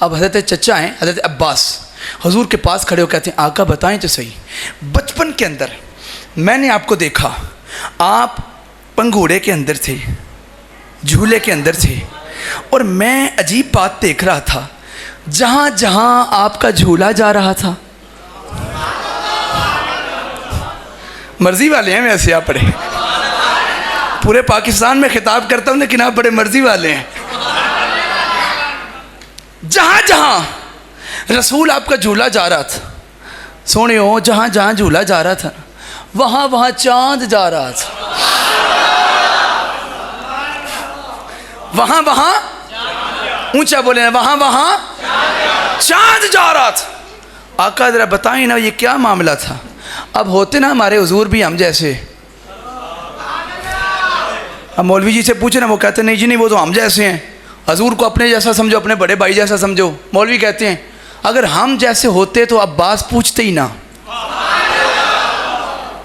S1: اب حضرت چچا ہیں حضرت عباس، حضور کے پاس کھڑے ہو کہتے ہیں آقا بتائیں تو صحیح، بچپن کے اندر میں نے آپ کو دیکھا، آپ پنگھوڑے کے اندر تھے، جھولے کے اندر تھے، اور میں عجیب بات دیکھ رہا تھا، جہاں جہاں آپ کا جھولا جا رہا تھا، مرضی والے ہیں ویسے آپ بڑے، پورے پاکستان میں خطاب کرتا ہوں لیکن آپ بڑے مرضی والے ہیں، جہاں جہاں رسول آپ کا جھولا جا رہا تھا، سونے ہو جہاں جہاں جھولا جا رہا تھا وہاں وہاں چاند جا رہا تھا، وہاں وہاں اونچا بولے نا، وہاں وہاں چاند جا رہا تھا۔ آقا ذرا بتائیں نا یہ کیا معاملہ تھا؟ اب ہوتے نا ہمارے حضور بھی ہم جیسے، اب مولوی جی سے پوچھیں نا وہ کہتے ہیں نہیں جی نہیں وہ تو ہم جیسے ہیں، حضور کو اپنے جیسا سمجھو، اپنے بڑے بھائی جیسا سمجھو۔ مولوی کہتے ہیں اگر ہم جیسے ہوتے تو عباس پوچھتے ہی نہ،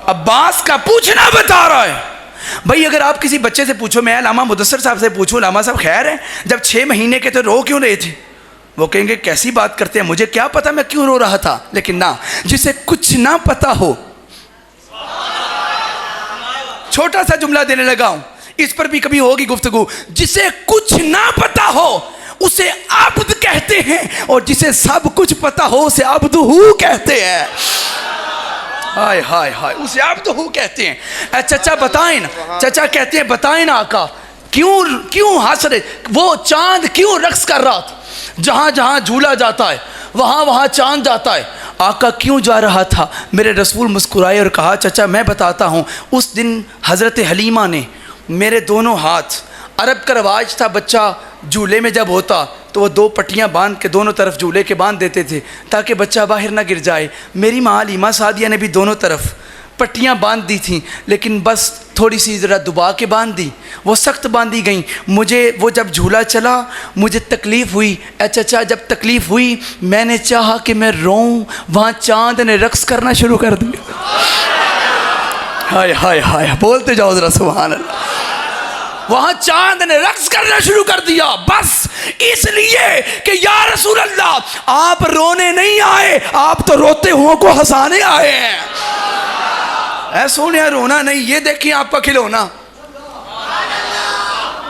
S1: عباس کا پوچھنا بتا رہا ہے۔ بھائی اگر آپ کسی بچے سے پوچھو، میں علامہ مدثر صاحب سے پوچھوں علامہ صاحب خیر ہے جب 6 مہینے کے تو رو کیوں رہے تھے؟ وہ کہیں گے کیسی بات کرتے ہیں، مجھے کیا پتا میں کیوں رو رہا تھا۔ لیکن نہ، جسے کچھ نہ پتا ہو، چھوٹا سا جملہ دینے لگا ہوں، اس پر بھی کبھی ہوگی گفتگو، جسے کچھ نہ پتا ہو اسے عبد کہتے ہیں، اور جسے سب کچھ پتا ہو اسے عبدہ کہتے ہیں۔ ہائے ہائے ہائے، اسے عبدہ کہتے ہیں۔ اے چچا بتائیں نا، چچا کہتے ہیں بتائیں نا آقا کیوں ہنس رہے، وہ چاند کیوں رقص کر رہا تھا؟ جہاں جہاں جھولا جاتا ہے وہاں وہاں چاند جاتا ہے، آقا کیوں جا رہا تھا؟ میرے رسول مسکرائے اور کہا چچا میں بتاتا ہوں، اس دن حضرت حلیمہ نے میرے دونوں ہاتھ، عرب کا رواج تھا بچہ جھولے میں جب ہوتا تو وہ 2 پٹیاں باندھ کے دونوں طرف جھولے کے باندھ دیتے تھے تاکہ بچہ باہر نہ گر جائے۔ میری ماں حلیمہ سعدیہ نے بھی دونوں طرف پٹیاں باندھ دی تھیں، لیکن بس تھوڑی سی ذرا دبا کے باندھ دی، وہ سخت باندھی گئیں۔ مجھے وہ جب جھولا چلا مجھے تکلیف ہوئی، اے چچا جب تکلیف ہوئی میں نے چاہا کہ میں روؤں، وہاں چاند نے رقص کرنا شروع کر دیا۔ ہائے ہائے ہائے، بولتے جاؤ ذرا سبحان اللہ۔ وہاں چاند نے رقص کرنا شروع کر دیا، بس اس لیے کہ یا رسول اللہ آپ رونے نہیں آئے، آپ تو روتے ہوں کو ہنسانے آئے ہیں۔ اے سونے رونا نہیں، یہ دیکھیں آپ کا کھلونا،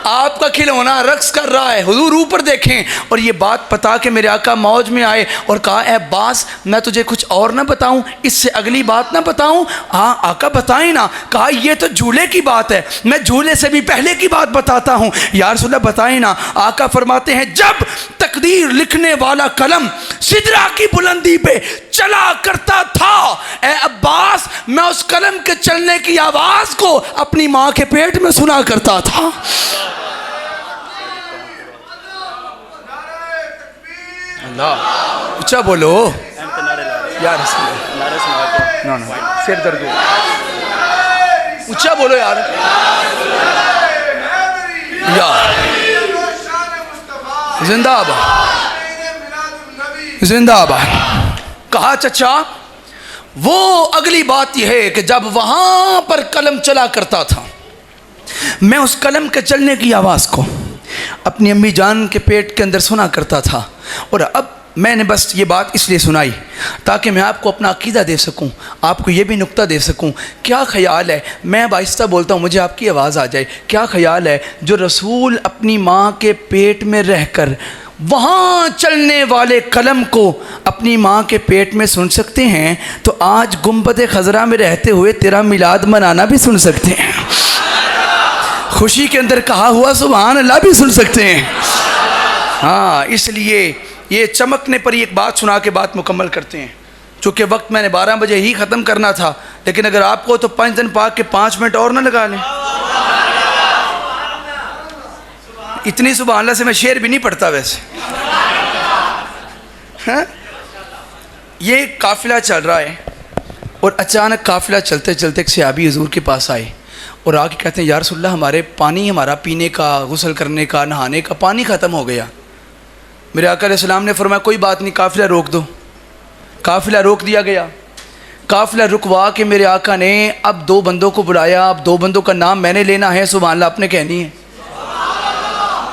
S1: آپ کا کھلونا رقص کر رہا ہے، حضور اوپر دیکھیں۔ اور یہ بات پتا کہ میرے آقا موج میں آئے اور کہا اے عباس میں تجھے کچھ اور نہ بتاؤں، اس سے اگلی بات نہ بتاؤں؟ ہاں آقا بتائیں نا۔ کہا یہ تو جھولے کی بات ہے، میں جھولے سے بھی پہلے کی بات بتاتا ہوں۔ یا رسول اللہ بتائیں نا۔ آقا فرماتے ہیں جب تقدیر لکھنے والا قلم سدرہ کی بلندی پہ چلا کرتا تھا، اے عباس میں اس قلم کے چلنے کی آواز کو اپنی ماں کے پیٹ میں سنا کرتا تھا۔ اللہ اچھا بولو یا رسول اللہ، سر درد ہو، اچھا بولو یار، یا زندہ آباد زندہ آباد۔ کہا چچا وہ اگلی بات یہ ہے کہ جب وہاں پر قلم چلا کرتا تھا میں اس قلم کے چلنے کی آواز کو اپنی امی جان کے پیٹ کے اندر سنا کرتا تھا، اور اب میں نے بس یہ بات اس لیے سنائی تاکہ میں آپ کو اپنا عقیدہ دے سکوں، آپ کو یہ بھی نقطہ دے سکوں۔ کیا خیال ہے، میں اب آہستہ بولتا ہوں مجھے آپ کی آواز آ جائے، کیا خیال ہے جو رسول اپنی ماں کے پیٹ میں رہ کر وہاں چلنے والے قلم کو اپنی ماں کے پیٹ میں سن سکتے ہیں تو آج گنبد خضرا میں رہتے ہوئے تیرا میلاد منانا بھی سن سکتے ہیں، خوشی کے اندر کہا ہوا سبحان اللہ بھی سن سکتے ہیں۔ ہاں اس لیے یہ چمکنے پر ایک بات سنا کے بات مکمل کرتے ہیں، چونکہ وقت میں نے 12 بجے ہی ختم کرنا تھا، لیکن اگر آپ کو تو 5 دن پاک کے 5 منٹ اور نہ لگا لیں، اتنی سبحان اللہ سے میں شعر بھی نہیں پڑھتا ویسے. ہاں یہ قافلہ چل رہا ہے اور اچانک قافلہ چلتے چلتے ایک صحابی حضور کے پاس آئے اور آ کے کہتے ہیں یا رسول اللہ ہمارے پانی ہمارا پینے کا غسل کرنے کا نہانے کا پانی ختم ہو گیا. میرے آقا علیہ السلام نے فرمایا کوئی بات نہیں قافلہ روک دو. قافلہ روک دیا گیا. قافلہ رکوا کے میرے آقا نے اب 2 بندوں کو بلایا. اب 2 بندوں کا نام میں نے لینا ہے, سبحان اللہ آپ نے کہنی ہے.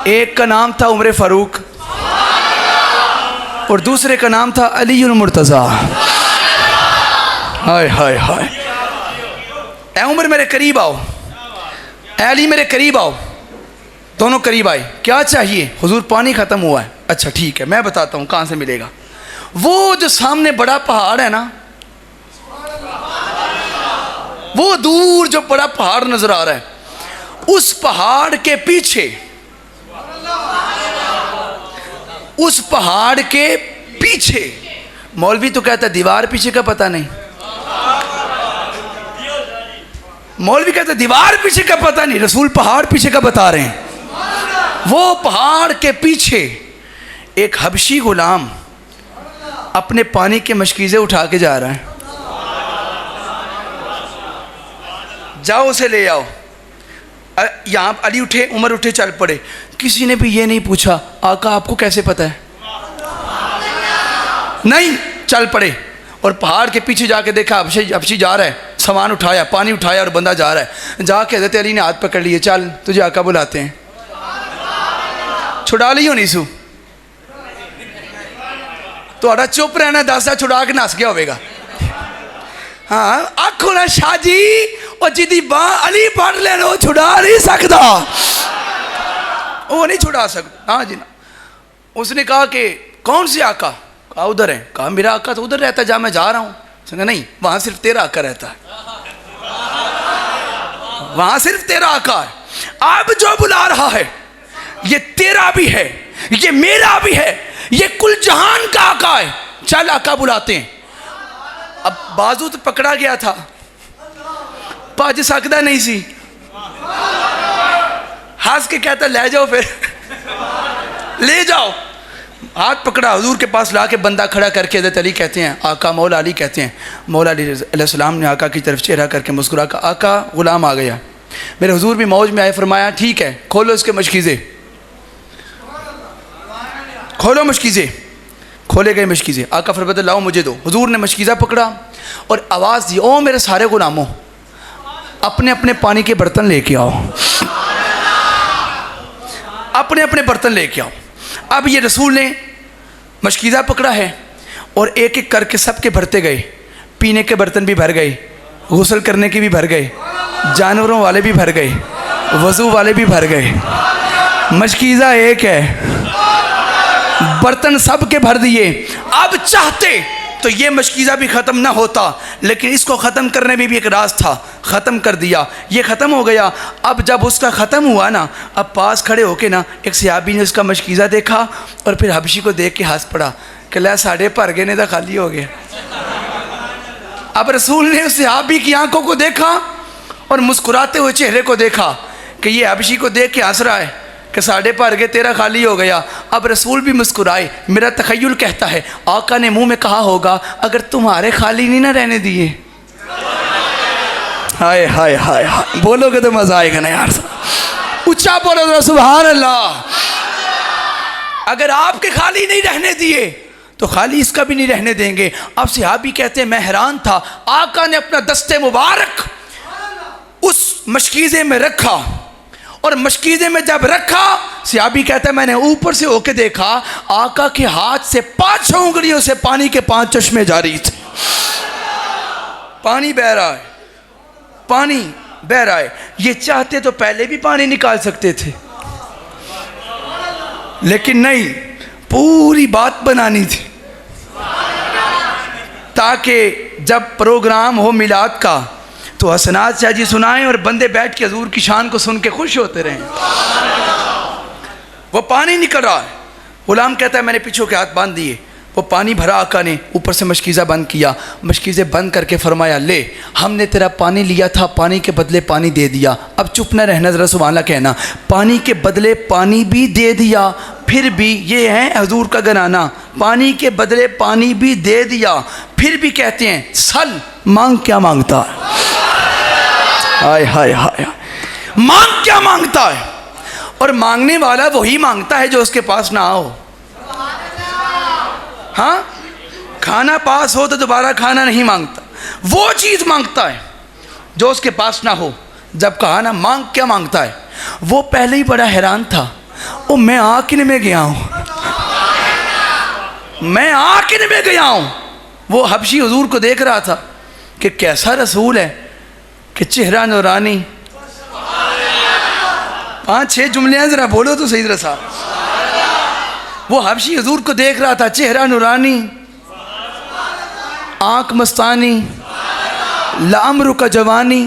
S1: ایک کا نام تھا عمر فاروق اور دوسرے کا نام تھا علی المرتضیٰ. ہائے ہائے ہائے. اے عمر میرے قریب آؤ, اے علی میرے قریب آؤ. دونوں قریب آئے. کیا چاہیے؟ حضور پانی ختم ہوا ہے. اچھا ٹھیک ہے میں بتاتا ہوں کہاں سے ملے گا. وہ جو سامنے بڑا پہاڑ ہے نا, وہ دور جو بڑا پہاڑ نظر آ رہا ہے, اس پہاڑ کے پیچھے, اس پہاڑ کے پیچھے, مولوی تو کہتا ہے دیوار پیچھے کا پتہ نہیں, مولوی کہتا ہے دیوار پیچھے کا پتہ نہیں, رسول پہاڑ پیچھے کا بتا رہے ہیں. وہ پہاڑ کے پیچھے ایک حبشی غلام اپنے پانی کے مشکیزے اٹھا کے جا رہا ہے. جاؤ اسے لے آؤ. یہاں علی اٹھے, عمر اٹھے, چل پڑے. کسی نے بھی یہ نہیں پوچھا آقا آپ کو کیسے پتہ ہے, نہیں, چل پڑے. اور پہاڑ کے پیچھے جا کے دیکھا حبشی جا رہا ہے, سامان اٹھایا, پانی اٹھایا اور بندہ جا رہا ہے. جا کے حضرت علی نے ہاتھ پکڑ لیے, چل تجھے آقا بلاتے ہیں. چھڑا لی ہونی سو تو چپ رہنا, 10 چھڑا کے نس گیا ہوئے گا. ہاں آکھو نا شاہ جی اور جدی باں علی پڑھ لینا وہ چھڑا نہیں سکتا, وہ نہیں چھڑا سکتا. ہاں جی نا. اس نے کہا کہ کون سی آقا؟ کہا ادھر ہے. کہا میرا آقا تو ادھر رہتا ہے جہاں میں جا رہا ہوں. سنگا نہیں, وہاں صرف تیرا آقا رہتا ہے, وہاں صرف تیرا آقا ہے. اب جو بلا رہا ہے یہ تیرا بھی ہے, یہ میرا بھی ہے, یہ کل جہان کا آقا ہے. چل آقا بلاتے ہیں. اب بازو تو پکڑا گیا تھا, پاج سکتا نہیں سی. ہنس کے کہتا لے جاؤ, پھر لے جاؤ. ہاتھ پکڑا, حضور کے پاس لا کے بندہ کھڑا کر کے حضرت علی کہتے ہیں آقا, مولا علی کہتے ہیں, مولا علی علیہ السلام نے آقا کی طرف چہرہ کر کے مسکرا کہا آقا غلام آ گیا. میرے حضور بھی موج میں آئے, فرمایا ٹھیک ہے کھولو اس کے مشکیزے, کھولو مشکیزے. کھولے گئے مشکیزے. آقا فرماتے لاؤ مجھے دو. حضور نے مشکیزہ پکڑا اور آواز دی, او میرے سارے غلاموں اپنے اپنے پانی کے برتن لے کے آؤ, اپنے اپنے برتن لے کے آؤ. اب یہ رسول نے مشکیزہ پکڑا ہے اور ایک ایک کر کے سب کے بھرتے گئے. پینے کے برتن بھی بھر گئے, غسل کرنے کے بھی بھر گئے, جانوروں والے بھی بھر گئے, وضو والے بھی بھر گئے. مشکیزہ ایک ہے, برتن سب کے بھر دیے. اب چاہتے تو یہ مشکیزہ بھی ختم نہ ہوتا, لیکن اس کو ختم کرنے میں بھی ایک راز تھا, ختم کر دیا. یہ ختم ہو گیا. اب جب اس کا ختم ہوا نا, اب پاس کھڑے ہو کے نا ایک صحابی نے اس کا مشکیزہ دیکھا اور پھر حبشی کو دیکھ کے ہنس پڑا کہ لے ساڑھے بھر گئے نے تو خالی ہو گیا. اب رسول نے اس صحابی کی آنکھوں کو دیکھا اور مسکراتے ہوئے چہرے کو دیکھا کہ یہ حبشی کو دیکھ کے ہنس رہا ہے کہ ساڑھے بھر گئے تیرا خالی ہو گیا. اب رسول بھی مسکرائے. میرا تخیل کہتا ہے آقا نے منہ میں کہا ہوگا اگر تمہارے خالی نہیں نہ رہنے دیے. ہائے ہائے ہائے ہائے, بولو گے تو مزہ آئے گا نا یار, اچھا بولو ذرا سبحان اللہ. اگر آپ کے خالی نہیں رہنے دیے تو خالی اس کا بھی نہیں رہنے دیں گے. اب صحابی کہتے ہیں میں حیران تھا, آقا نے اپنا دستے مبارک اس مشکیزے میں رکھا اور مشکیزے میں جب رکھا, صحابی کہتا ہے میں نے اوپر سے ہو کے دیکھا آقا کے ہاتھ سے 5 انگلیوں سے پانی کے 5 چشمے جاری تھے. پانی بہ رہا ہے, پانی بہ رہا ہے. یہ چاہتے تو پہلے بھی پانی نکال سکتے تھے, لیکن نہیں, پوری بات بنانی تھی تاکہ جب پروگرام ہو میلاد کا تو حسنات شاہ جی سنائیں اور بندے بیٹھ کے حضور کی شان کو سن کے خوش ہوتے رہیں. وہ پانی نکل رہا ہے. غلام کہتا ہے میں نے پیچھوں کے ہاتھ باندھ دیے, وہ پانی بھرا آقا نے، اوپر سے مشکیزہ بند کیا، مشکیزے بند کر کے فرمایا لے ہم نے تیرا پانی لیا تھا، پانی کے بدلے پانی دے دیا، اب چپ نہ رہنا، ذرا سبحان اللہ کہنا، پانی کے بدلے پانی بھی دے دیا، پھر بھی یہ ہے حضور کا گنانا، پانی کے بدلے پانی بھی دے دیا، پھر بھی کہتے ہیں سل مانگ کیا مانگتا ہے، ہائے ہائے ہائے، مانگ کیا مانگتا ہے، اور مانگنے والا وہی مانگتا ہے جو اس کے پاس نہ ہو۔ ہاں کھانا پاس ہو تو دوبارہ کھانا نہیں مانگتا، وہ چیز مانگتا ہے جو اس کے پاس نہ ہو۔ جب کہا نا مانگ کیا مانگتا ہے، وہ پہلے ہی بڑا حیران تھا، او میں آکن میں گیا ہوں، میں آکن میں گیا ہوں۔ وہ حبشی حضور کو دیکھ رہا تھا کہ کیسا رسول ہے کہ چہرہ نورانی، 5-6 جملے ہیں ذرا بولو تو صحیح رسا۔ وہ حبشی حضور کو دیکھ رہا تھا، چہرہ نورانی، آنکھ مستانی، لامر کا جوانی،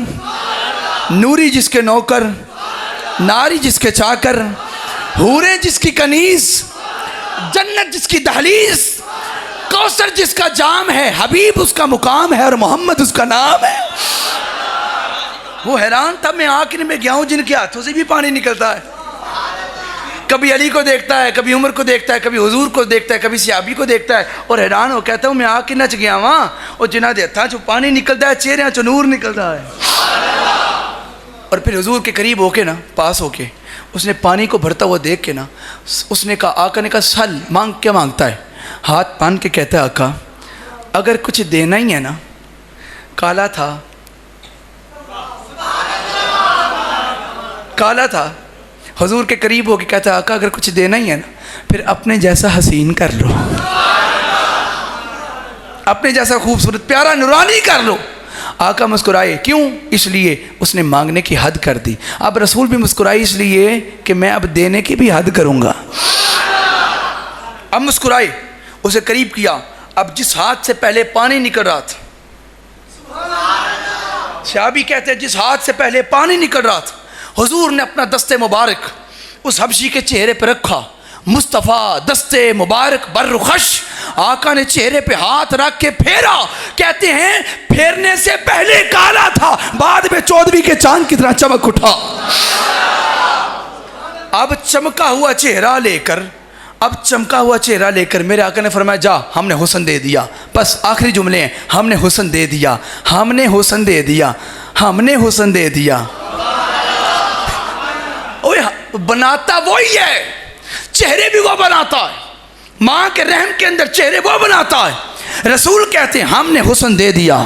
S1: نوری جس کے نوکر، ناری جس کے چاکر، حوریں جس کی کنیز، جنت جس کی دہلیز، کوثر جس کا جام ہے، حبیب اس کا مقام ہے اور محمد اس کا نام ہے۔ وہ حیران تھا، میں آخر میں گیا ہوں جن کے ہاتھوں سے بھی پانی نکلتا ہے، کبھی علی کو دیکھتا ہے، کبھی عمر کو دیکھتا ہے، کبھی حضور کو دیکھتا ہے، کبھی صحابی کو دیکھتا ہے، اور حیران ہو کہتا ہوں میں آ کے نچ گیا وہاں، اور جنہ دے ہتھاں چو پانی نکلتا ہے، چہرے چو نور نکلتا ہے۔ اور پھر حضور کے قریب ہو کے نا، پاس ہو کے اس نے پانی کو بھرتا ہوا دیکھ کے نا، اس نے کہا، آقا نے کہا سل مانگ کیا مانگتا ہے، ہاتھ باندھ کے کہتا ہے آقا اگر کچھ دینا ہی ہے نا، کالا تھا، کالا تھا، حضور کے قریب ہو کے کہتا ہے آقا اگر کچھ دینا ہی ہے نا پھر اپنے جیسا حسین کر لو، اپنے جیسا خوبصورت پیارا نورانی کر لو۔ آقا مسکرائے، کیوں؟ اس لیے اس نے مانگنے کی حد کر دی۔ اب رسول بھی مسکرائی اس لیے کہ میں اب دینے کی بھی حد کروں گا۔ اب مسکرائے، اسے قریب کیا، اب جس ہاتھ سے پہلے پانی نکل رہا تھا، صحابی کہتے ہیں جس ہاتھ سے پہلے پانی نکل رہا تھا، حضور نے اپنا دست مبارک اس حبشی کے چہرے پہ رکھا، مصطفیٰ دست مبارک برخش، آقا نے چہرے پہ ہاتھ رکھ کے پھیرا، کہتے ہیں پھیرنے سے پہلے کالا تھا، بعد میں 14ویں کے چاند کی طرح چمک اٹھا۔ اب چمکا ہوا چہرہ لے کر، اب چمکا ہوا چہرہ لے کر میرے آقا نے فرمایا جا ہم نے حسن دے دیا، بس آخری جملے ہیں، ہم نے حسن دے دیا، ہم نے حسن دے دیا، ہم نے حسن دے دیا۔ بناتا وہی ہے، چہرے بھی وہ بناتا ہے، ماں کے رحم کے اندر چہرے وہ بناتا ہے۔ رسول کہتے ہیں ہم نے حسن دے دیا،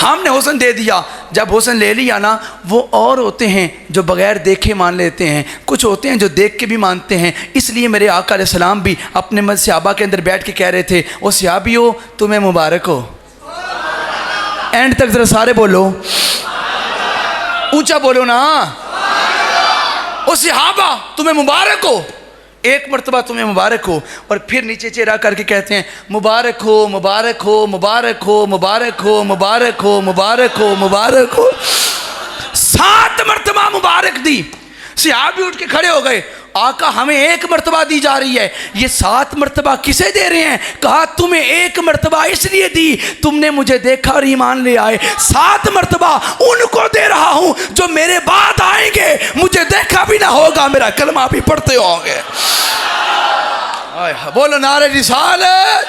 S1: ہم نے حسن دے دیا۔ جب حسن لے لیا نا، وہ اور ہوتے ہیں جو بغیر دیکھے مان لیتے ہیں، کچھ ہوتے ہیں جو دیکھ کے بھی مانتے ہیں۔ اس لیے میرے آقا علیہ السلام بھی اپنے صحابہ کے اندر بیٹھ کے کہہ رہے تھے، او صحابیو تمہیں مبارک ہو، اینڈ تک ذرا سارے بولو، اونچا بولو نا، او صحابہ تمہیں مبارک ہو، ایک مرتبہ تمہیں مبارک ہو، اور پھر نیچے چہرہ کر کے کہتے ہیں مبارک ہو مبارک ہو مبارک ہو مبارک ہو مبارک ہو مبارک ہو مبارک ہو۔ 7 مرتبہ مبارک دی، صحابی اٹھ کے کھڑے ہو گئے، آقا ہمیں 1 مرتبہ دی جا رہی ہے، یہ 7 مرتبہ کسے دے رہے ہیں؟ کہا تمہیں 1 مرتبہ اس لیے دی تم نے مجھے دیکھا اور ایمان لے آئے، 7 مرتبہ ان کو دے رہا ہوں جو میرے بعد آئیں گے، مجھے دیکھا بھی نہ ہوگا، میرا کلمہ بھی پڑھتے ہوں گے۔ بولو نعرہ رسالت،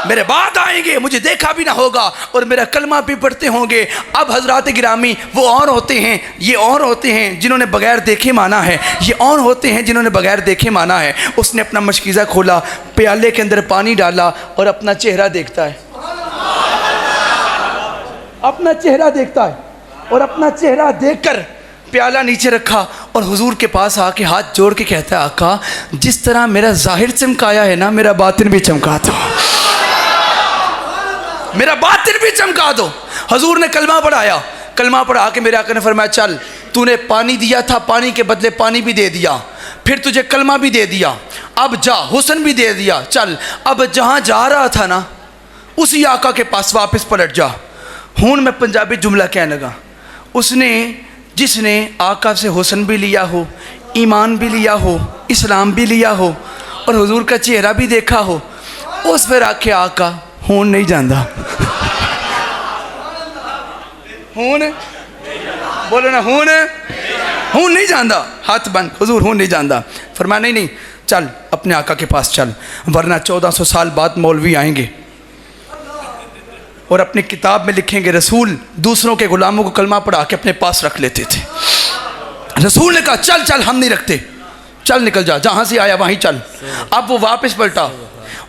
S1: میرے بعد آئیں گے، مجھے دیکھا بھی نہ ہوگا اور میرا کلمہ بھی پڑھتے ہوں گے۔ اب حضرات گرامی، وہ اور ہوتے ہیں، یہ اور ہوتے ہیں جنہوں نے بغیر دیکھے مانا ہے، یہ اور ہوتے ہیں جنہوں نے بغیر دیکھے مانا ہے۔ اس نے اپنا مشکیزہ کھولا، پیالے کے اندر پانی ڈالا اور اپنا چہرہ دیکھتا ہے، اپنا چہرہ دیکھتا ہے، اور اپنا چہرہ دیکھ کر پیالہ نیچے رکھا اور حضور کے پاس آ کے ہاتھ جوڑ کے کہتا ہے آقا جس طرح میرا ظاہر چمکایا ہے نا، میرا باطن بھی چمکا دو، میرا باطن بھی چمکا دو۔ حضور نے کلمہ پڑھایا، کلمہ پڑھا کے میرے آقا نے فرمایا چل تو نے پانی دیا تھا، پانی کے بدلے پانی بھی دے دیا، پھر تجھے کلمہ بھی دے دیا، اب جا، حسن بھی دے دیا، چل اب جہاں جا رہا تھا نا اسی آقا کے پاس واپس پلٹ جا۔ ہون میں پنجابی جملہ کہنے لگا، اس نے جس نے آقا سے حسن بھی لیا ہو، ایمان بھی لیا ہو، اسلام بھی لیا ہو، اور حضور کا چہرہ بھی دیکھا ہو، اس پہ آکھے آقا ہون نہیں جاندہ، ہون بولو نا، ہون نہیں جاندہ، ہاتھ بند، حضور ہون نہیں جاندہ. فرمایا نہیں چل اپنے آقا کے پاس چل، ورنہ 1400 سال بعد مولوی آئیں گے اور اپنی کتاب میں لکھیں گے رسول دوسروں کے غلاموں کو کلمہ پڑھا کے اپنے پاس رکھ لیتے تھے. رسول نے کہا چل ہم نہیں رکھتے، چل نکل جا، جہاں سے آیا وہیں چل. اب وہ واپس پلٹا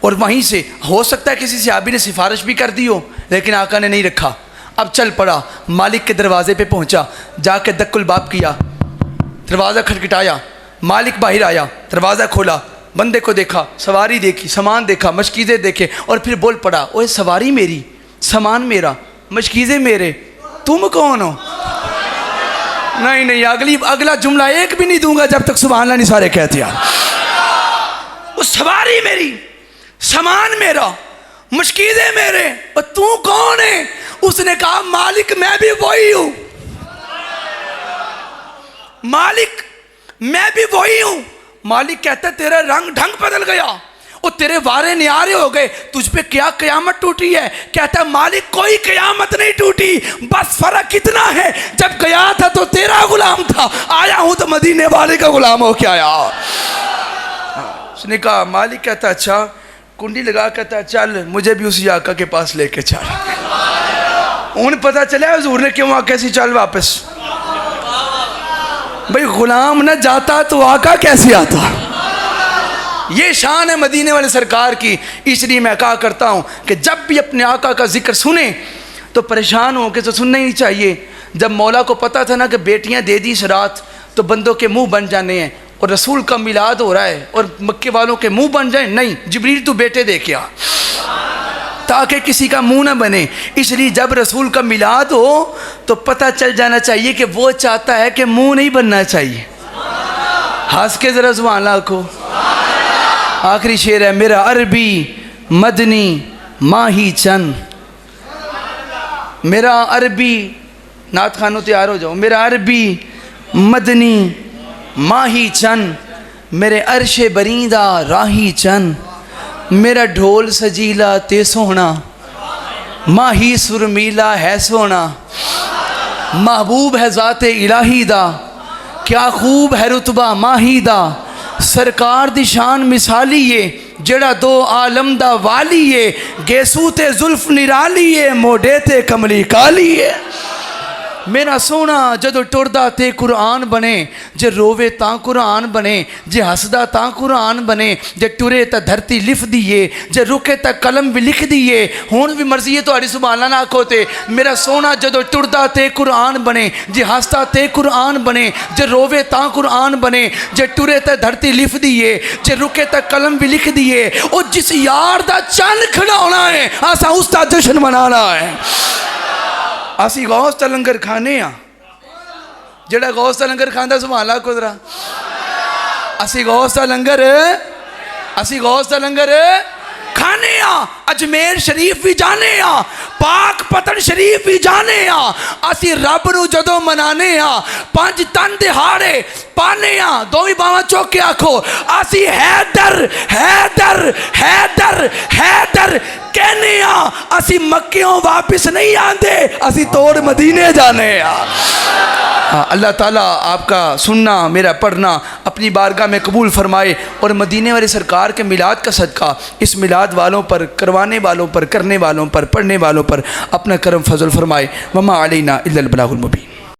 S1: اور وہیں سے ہو سکتا ہے کسی صحابی نے سفارش بھی کر دی ہو، لیکن آقا نے نہیں رکھا. اب چل پڑا، مالک کے دروازے پہ پہنچا، جا کے دق الباب کیا، دروازہ کھٹکھٹایا، مالک باہر آیا، دروازہ کھولا، بندے کو دیکھا، سواری دیکھی، سامان دیکھا، مشکیزیں دیکھے، اور پھر بول پڑا اوے سواری میری، سامان میرا، مشکیزیں میرے، تم کون ہو؟ نہیں اگلا جملہ ایک بھی نہیں دوں گا جب تک سبحان اللہ نہیں سارے کہتے ہیں. وہ سواری میری، سامان میرا، مشکیزیں میرے، اور تو کون ہے؟ اس نے کہا مالک میں بھی وہی ہوں، مالک میں بھی وہی ہوں. مالک کہتا ہے تیرا رنگ ڈھنگ بدل گیا اور تیرے وارے نیارے ہو گئے، تجھ پہ کیا قیامت ٹوٹی ہے؟ کہتا ہے مالک کوئی قیامت نہیں ٹوٹی، بس فرق اتنا ہے جب گیا تھا تو تیرا غلام تھا، آیا ہوں تو مدینے والے کا غلام ہو کے آیا. اس نے کہا مالک کہتا اچھا، کنڈی لگا کہتا چل مجھے بھی اسی آقا کے پاس لے کے چل. انہیں پتا چلا حضور نے کیوں آقا سی چل واپس. بھئی غلام نہ جاتا تو آقا کیسے آتا؟ یہ شان ہے مدینے والے سرکار کی. اس لیے میں کہا کرتا ہوں کہ جب بھی اپنے آقا کا ذکر سنیں تو پریشان ہو کے تو سننا ہی نہیں چاہیے. جب مولا کو پتا تھا نا کہ بیٹیاں دے دی شرات تو بندوں کے منہ بن جانے ہیں، اور رسول کا میلاد ہو رہا ہے اور مکے والوں کے منہ بن جائیں، نہیں جبریل تو بیٹے دے کے آ تاکہ کسی کا منہ نہ بنے. اس لیے جب رسول کا میلاد ہو تو پتہ چل جانا چاہیے کہ وہ چاہتا ہے کہ منہ نہیں بننا چاہیے. ہنس کے ذرا سبحان اللہ کو. آخری شعر ہے میرا عربی مدنی ماہی چند، میرا عربی، نعت خانوں تیار ہو جاؤ، میرا عربی مدنی ماہی چند، میرے عرش بریندہ راہی چند، میرا ڈھول سجیلا تے سونا، ماہی سرمیلا ہے سونا، محبوب ہے ذات الہی دا، کیا خوب ہے رتبہ ماہی دا، سرکار دی شان مثالیے جڑا دو عالم دا والیے، گیسو تے زلف نرالیے موڈے تے کملی کالیے. میرا سونا جدو ٹردا تے قرآن بنے، جے رووے تاں قرآن بنے، جے ہسدا تاں قرآن بنے، جے ٹرے تا دھرتی لکھ دیئے، جے رکے تا قلم بھی لکھ دیئے. ہون بھی مرضی ہے تو ہری سبحان اللہ نہ کھوتے. میرا سونا جدو ٹردا تے قرآن بنے، جے ہسدا تے قرآن بنے، جے رووے تاں قرآن بنے، جے ٹرے تا دھرتی لکھ دیئے، جے رکے تا قلم بھی لکھ دیئے. اور جس یار دا چند کھڑاؤنا ہے آسا اس دا جشن منانا ہے. اسی غوث دا لنگر کھانے ہاں، جڑا غوث دا لنگر کھاندہ سبحان اللہ کو ذرا. اسی غوث دا لنگر کھانے ہاں، اجمیر شریف بھی جانے ہاں، پاک پتن شریف بھی جانے ہاں. اسی رب نو جدو منانے ہاں، 5 تن دہاڑے پانے ہاں، دوویں باواں چوک کے آکھو اسی حیدر حیدر حیدر حیدر کہنے ہاں. اسی مکیوں واپس نہیں آندے، اسی توڑ مدینے جانے ہاں. اللہ تعالیٰ آپ کا سننا میرا پڑھنا اپنی بارگاہ میں قبول فرمائے، اور مدینے والے سرکار کے میلاد کا صدقہ اس میلاد والوں پر، کروانے والوں پر، کرنے والوں پر، پڑھنے والوں پر اپنا کرم فضل فرمائے. وما علینا الا البلاغ المبین.